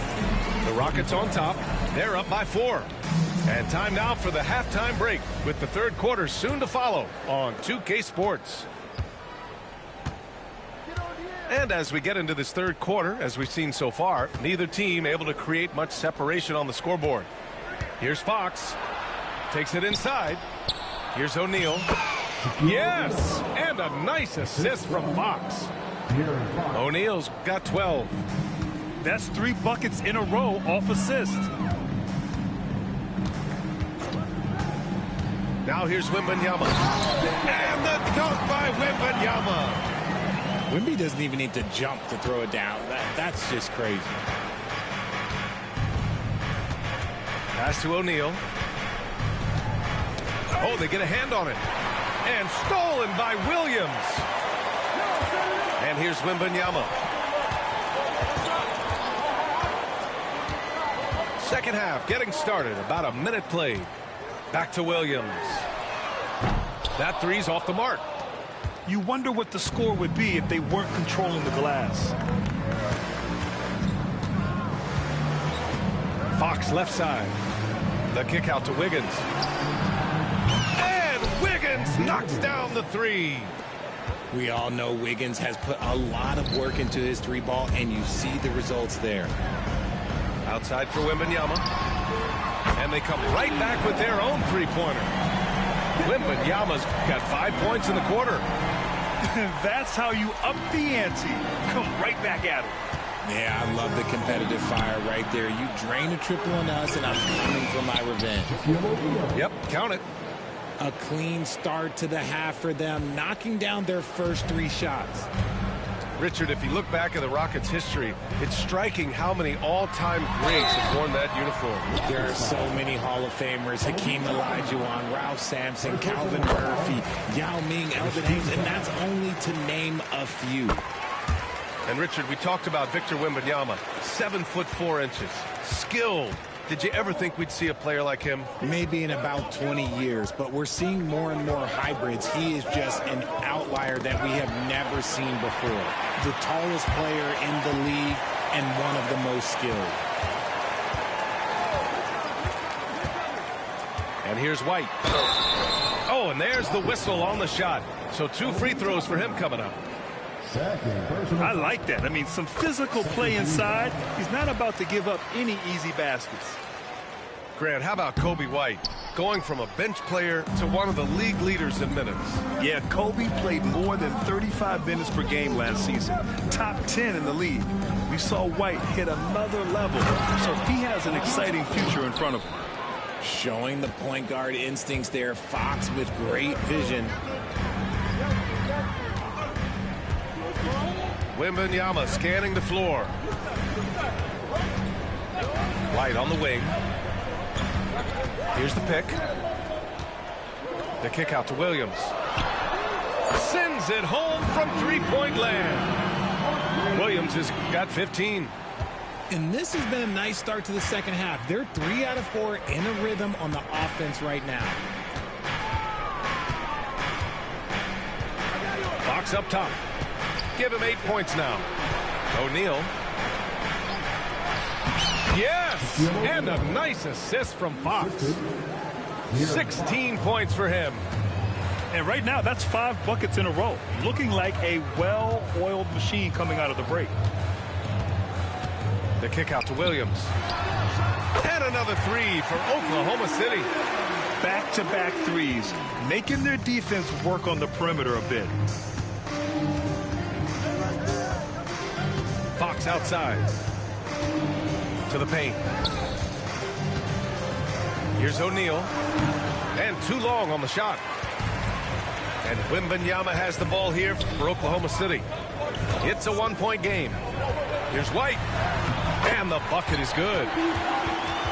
The Rockets on top. They're up by 4. And time now for the halftime break with the third quarter soon to follow on 2K Sports. And as we get into this third quarter, as we've seen so far, neither team able to create much separation on the scoreboard. Here's Fox. Takes it inside. Here's O'Neal. Yes! And a nice assist from Fox. O'Neal's got 12. That's 3 buckets in a row off assist. Now here's Wembanyama. And the dunk by Wembanyama. Wemby doesn't even need to jump to throw it down. That's just crazy. Pass to O'Neal. Oh, they get a hand on it. And stolen by Williams. And here's Wembanyama. Second half getting started. About a minute played. Back to Williams. That three's off the mark. You wonder what the score would be if they weren't controlling the glass. Fox left side. The kick out to Wiggins. And Wiggins knocks down the three. We all know Wiggins has put a lot of work into his 3-ball, and you see the results there. Outside for Wembanyama. And they come right back with their own three-pointer. Wembanyama's got 5 points in the quarter. That's how you up the ante. Come right back at it. Yeah, I love the competitive fire right there. You drain a triple on us, and I'm coming for my revenge. Yep, count it. A clean start to the half for them, knocking down their first 3 shots. Richard, if you look back at the Rockets' history, it's striking how many all-time greats have worn that uniform. There are so many Hall of Famers: Hakeem Olajuwon, Ralph Sampson, Calvin Murphy, Yao Ming, Elvin Hayes, and that's only to name a few. And Richard, we talked about Victor Wembanyama, 7'4", skilled, Did you ever think we'd see a player like him? Maybe in about 20 years, but we're seeing more and more hybrids. He is just an outlier that we have never seen before. The tallest player in the league and one of the most skilled. And here's White. Oh, and there's the whistle on the shot. So 2 free throws for him coming up. I like that. I mean, some physical play inside. He's not about to give up any easy baskets. Grant, how about Kobe White? Going from a bench player to one of the league leaders in minutes. Yeah, Kobe played more than 35 minutes per game last season. Top 10 in the league. We saw White hit another level, so he has an exciting future in front of him. Showing the point guard instincts there. Fox with great vision. Wembanyama scanning the floor. White on the wing. Here's the pick. The kick out to Williams. Sends it home from three-point land. Williams has got 15. And this has been a nice start to the second half. They're 3 out of 4 in a rhythm on the offense right now. Fox up top. Give him 8 points now. O'Neal. Yes! And a nice assist from Fox. 16 points for him. And right now, that's 5 buckets in a row. Looking like a well-oiled machine coming out of the break. The kick out to Williams. And another 3 for Oklahoma City. Back-to-back threes, making their defense work on the perimeter a bit. Fox outside. To the paint. Here's O'Neal. And too long on the shot. And Wembanyama has the ball here for Oklahoma City. It's a 1-point game. Here's White. And the bucket is good.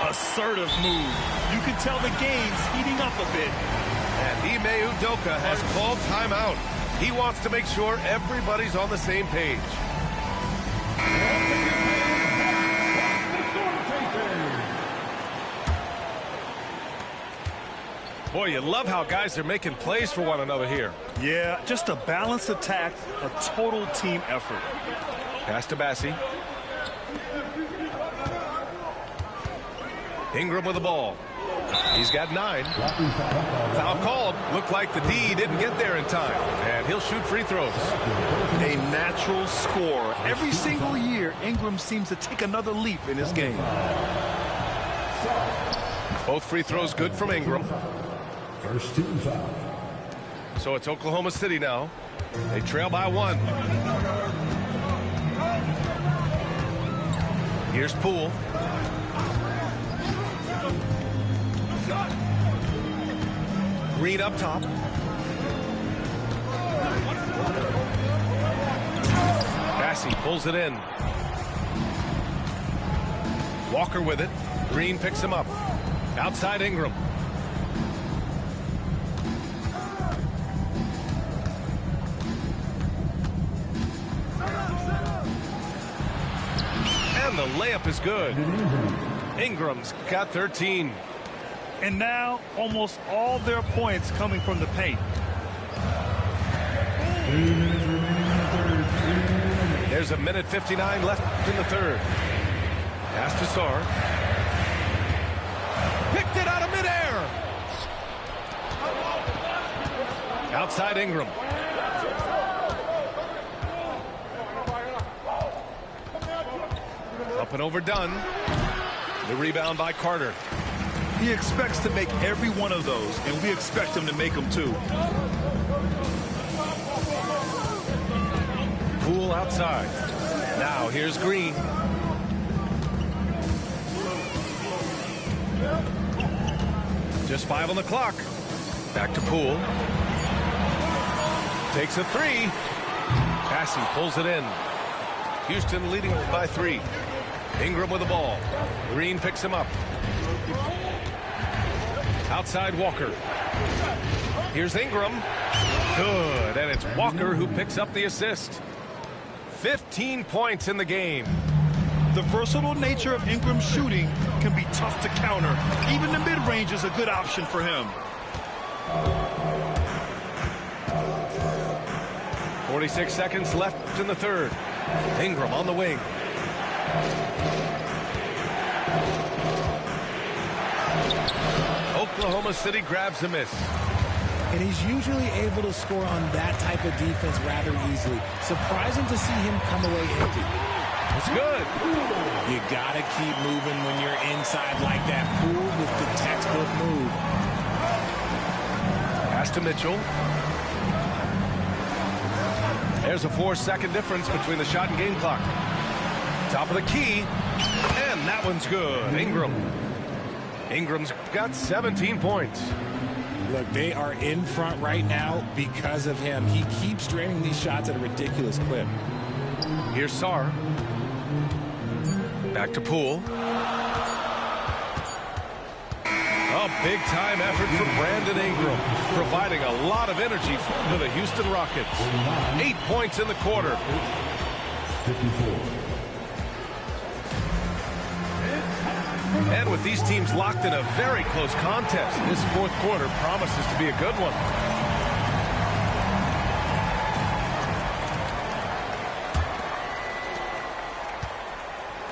Assertive move. You can tell the game's heating up a bit. And Ime Udoka has called timeout. He wants to make sure everybody's on the same page. Boy, you love how guys are making plays for one another here. Yeah, just a balanced attack, a total team effort. Pass to Bassie. Ingram with the ball. He's got 9. Foul called. Looked like the D didn't get there in time. And he'll shoot free throws. A natural scorer. Every single year, Ingram seems to take another leap in his game. Both free throws good from Ingram. First team foul. So it's Oklahoma City now. They trail by 1. Here's Poole. Green up top. Bassie pulls it in. Walker with it. Green picks him up. Outside Ingram. And the layup is good. Ingram's got 13. And now, almost all their points coming from the paint. There's a minute 59 left in the third. Pass to Sarr. Picked it out of midair. Outside Ingram. Up and overdone. The rebound by Carter. He expects to make every one of those, and we expect him to make them too. Poole outside. Now here's Green. Just 5 on the clock. Back to Poole. Takes a 3. Bassie pulls it in. Houston leading by 3. Ingram with the ball. Green picks him up. Outside Walker. Here's Ingram. Good. And it's Walker who picks up the assist. 15 points in the game. The versatile nature of Ingram's shooting can be tough to counter. Even the mid-range is a good option for him. 46 seconds left in the third. Ingram on the wing. Oklahoma City grabs a miss. And he's usually able to score on that type of defense rather easily. Surprising to see him come away empty. It's good. You got to keep moving when you're inside like that. Poole with the textbook move. Pass to Mitchell. There's a 4-second difference between the shot and game clock. Top of the key. And that one's good. Ingram's got 17 points. Look, they are in front right now because of him. He keeps draining these shots at a ridiculous clip. Here's Sarr. Back to Poole. A big-time effort from Brandon Ingram, providing a lot of energy for the Houston Rockets. 8 points in the quarter. 54. And with these teams locked in a very close contest, this fourth quarter promises to be a good one.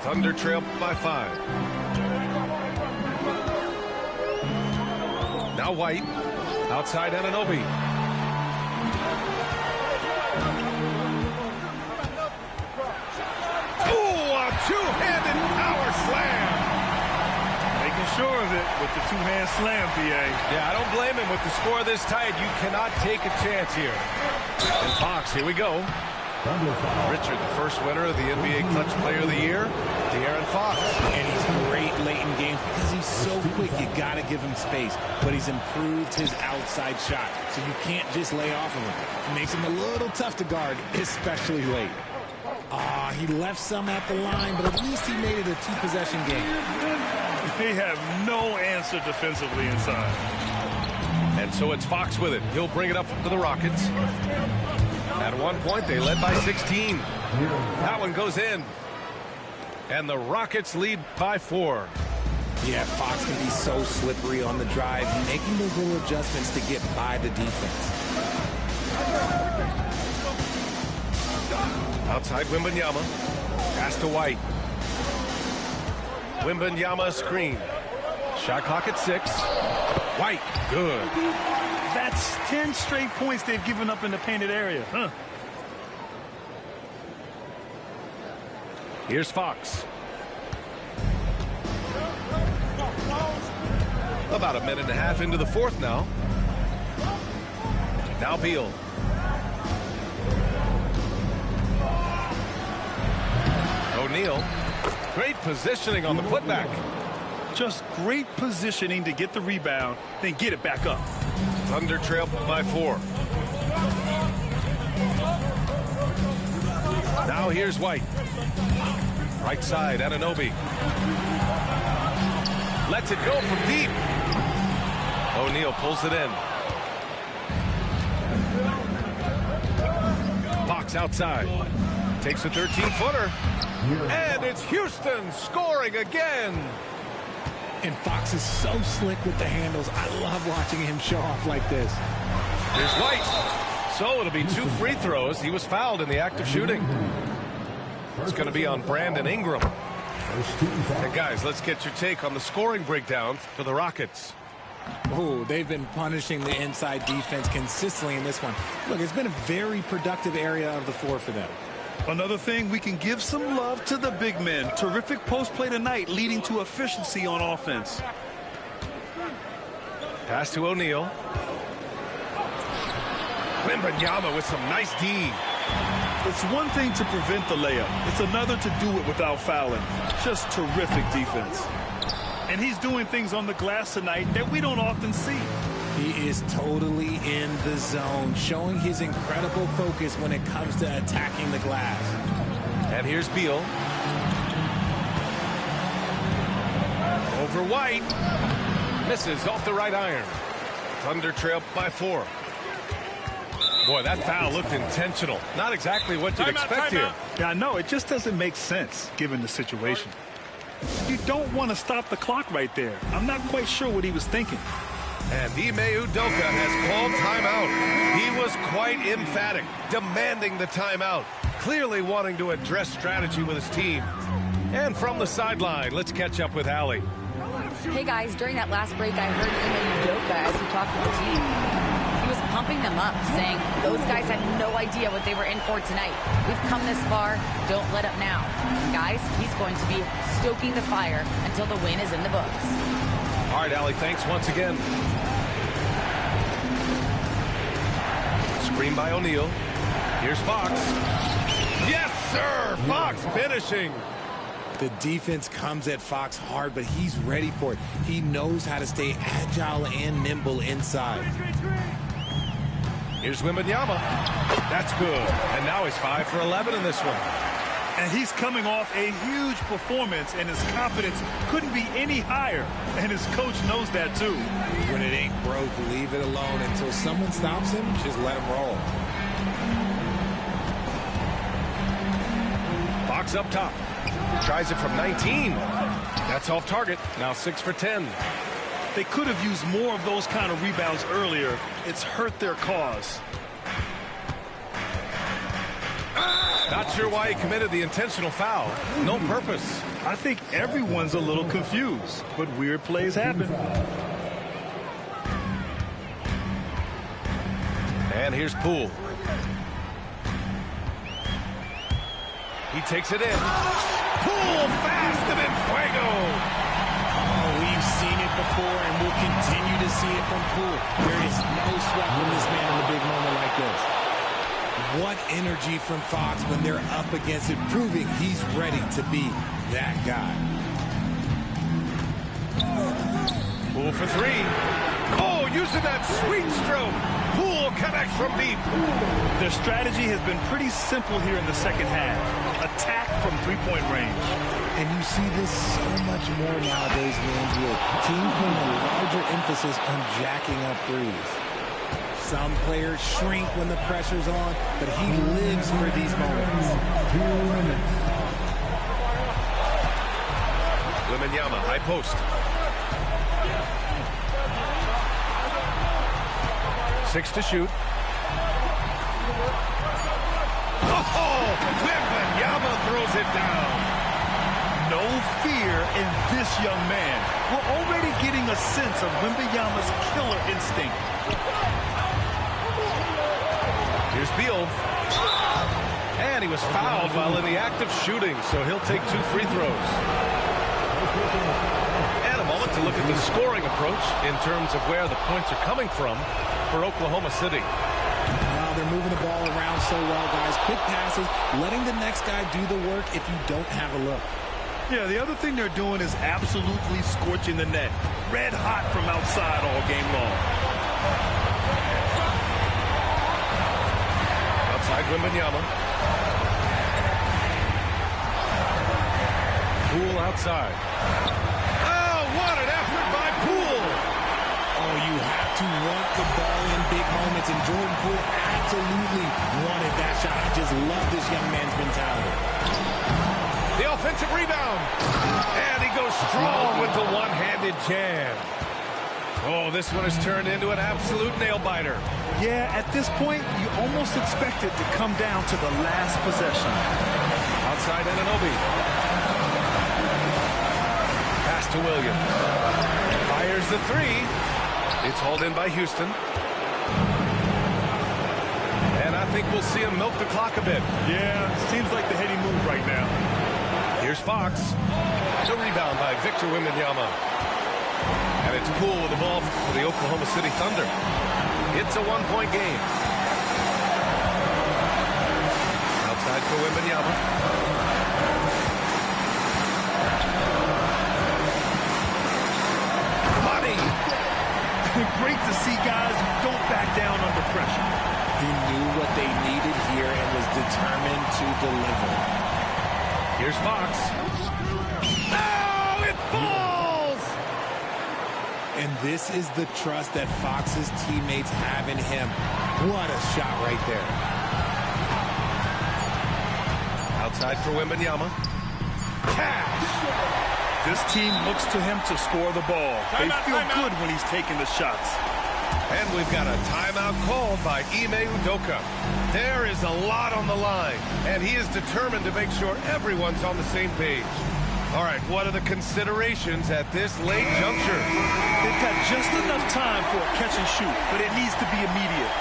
Thunder trail by 5. Now White, outside Anunoby. Oh, a two-handed power slam. Making sure of it with the two-hand slam, B.A. Yeah, I don't blame him. With the score this tight, you cannot take a chance here. And Fox, here we go. Richard, the first winner of the NBA Clutch Player of the Year, De'Aaron Fox. And he's great late in games because he's so quick. You got to give him space. But he's improved his outside shot, so you can't just lay off of him. It makes him a little tough to guard, especially late. He left some at the line, but at least he made it a two-possession game. They have no answer defensively inside. And so it's Fox with it. He'll bring it up to the Rockets. At one point, they led by 16. That one goes in. And the Rockets lead by 4. Yeah, Fox can be so slippery on the drive, making those little adjustments to get by the defense. Outside Wembanyama. Pass to White. Wembanyama screen. Shot clock at 6. White, good. That's 10 straight points they've given up in the painted area. Here's Fox. About a minute and a half into the fourth now. Now Beal. O'Neal. Great positioning on the putback. Just great positioning to get the rebound, then get it back up. Thunder trail by 4. Now here's White. Right side, Anunoby. Lets it go from deep. O'Neal pulls it in. Fox outside. Takes a 13-footer. And it's Houston scoring again. And Fox is so slick with the handles. I love watching him show off like this. Here's White. So it'll be 2 free throws. He was fouled in the act of shooting. It's going to be on Brandon Ingram. And guys, let's get your take on the scoring breakdown for the Rockets. Oh, they've been punishing the inside defense consistently in this one. Look, it's been a very productive area of the floor for them. Another thing, we can give some love to the big men. Terrific post play tonight, leading to efficiency on offense. Pass to O'Neal. Wembanyama with some nice D. It's one thing to prevent the layup. It's another to do it without fouling. Just terrific defense. And he's doing things on the glass tonight that we don't often see. He is totally in the zone, showing his incredible focus when it comes to attacking the glass. And here's Beal. Over White. Misses off the right iron. Thunder trail by 4. Boy, that foul looked intentional. Not exactly what you'd expect here. Yeah, I know. It just doesn't make sense given the situation. You don't want to stop the clock right there. I'm not quite sure what he was thinking. And Ime Udoka has called timeout. He was quite emphatic, demanding the timeout, clearly wanting to address strategy with his team. And from the sideline, let's catch up with Allie. Hey guys, during that last break, I heard Ime Udoka as he talked with the team. He was pumping them up, saying those guys had no idea what they were in for tonight. We've come this far, don't let up now. And guys, he's going to be stoking the fire until the win is in the books. All right, Allie, thanks once again. Screen by O'Neal. Here's Fox. Yes, sir! Fox finishing. The defense comes at Fox hard, but he's ready for it. He knows how to stay agile and nimble inside. Here's Wembanyama. That's good. And now he's 5 for 11 in this one. And he's coming off a huge performance, and his confidence couldn't be any higher. And his coach knows that, too. When it ain't broke, leave it alone. Until someone stops him, just let him roll. Fox up top. Tries it from 19. That's off target. Now 6 for 10. They could have used more of those kind of rebounds earlier. It's hurt their cause. Not sure why he committed the intentional foul. No purpose. I think everyone's a little confused, but weird plays happen. And here's Poole. He takes it in. Poole fast and in fuego. Oh, we've seen it before, and we'll continue to see it from Poole. There is no sweat from this man in a big moment like this. What energy from Fox when they're up against it, proving he's ready to be that guy. Poole for 3. Oh, using that sweet stroke. Poole connects from deep. Their strategy has been pretty simple here in the second half. Attack from three-point range. And you see this so much more nowadays in the NBA. Teams putting a larger emphasis on jacking up threes. Some players shrink when the pressure's on, but he lives for these moments. Wembanyama, high post. 6 to shoot. Oh, Wembanyama throws it down. No fear in this young man. We're already getting a sense of Wembanyama's killer instinct. Here's Beal. And he was fouled while in the act of shooting, so he'll take 2 free throws. And a moment to look at the scoring approach in terms of where the points are coming from for Oklahoma City. Wow, they're moving the ball around so well, guys. Quick passes, letting the next guy do the work if you don't have a look. Yeah, the other thing they're doing is absolutely scorching the net. Red hot from outside all game long. Outside Wembanyama. Poole outside. Oh, what an effort by Poole! Oh, you have to want the ball in big moments, and Jordan Poole absolutely wanted that shot. I just love this young man's mentality. The offensive rebound. And he goes strong with the one-handed jam. Oh, this one has turned into an absolute nail-biter. Yeah, at this point, you almost expect it to come down to the last possession. Outside Anunoby. Pass to Williams. Fires the 3. It's hauled in by Houston. And I think we'll see him milk the clock a bit. Yeah, seems like the heady move right now. Here's Fox. The rebound by Victor Wembanyama. And it's Poole with the ball for the Oklahoma City Thunder. It's a one-point game. Outside for Wembanyama. Money. Great to see guys who don't back down under pressure. He knew what they needed here and was determined to deliver. Here's Fox. Oh, it falls! And this is the trust that Fox's teammates have in him. What a shot right there. Outside for Wembanyama. Cash! This team looks to him to score the ball. They feel good when he's taking the shots. And we've got a timeout called by Ime Udoka. There is a lot on the line, and he is determined to make sure everyone's on the same page. All right, what are the considerations at this late juncture? They've got just enough time for a catch and shoot, but it needs to be immediate.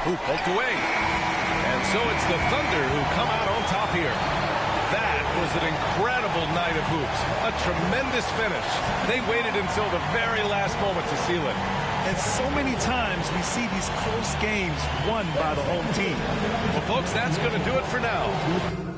Who poked away. And so it's the Thunder who come out on top here. That was an incredible night of hoops. A tremendous finish. They waited until the very last moment to seal it. And so many times we see these close games won by the home team. Well, folks, that's going to do it for now.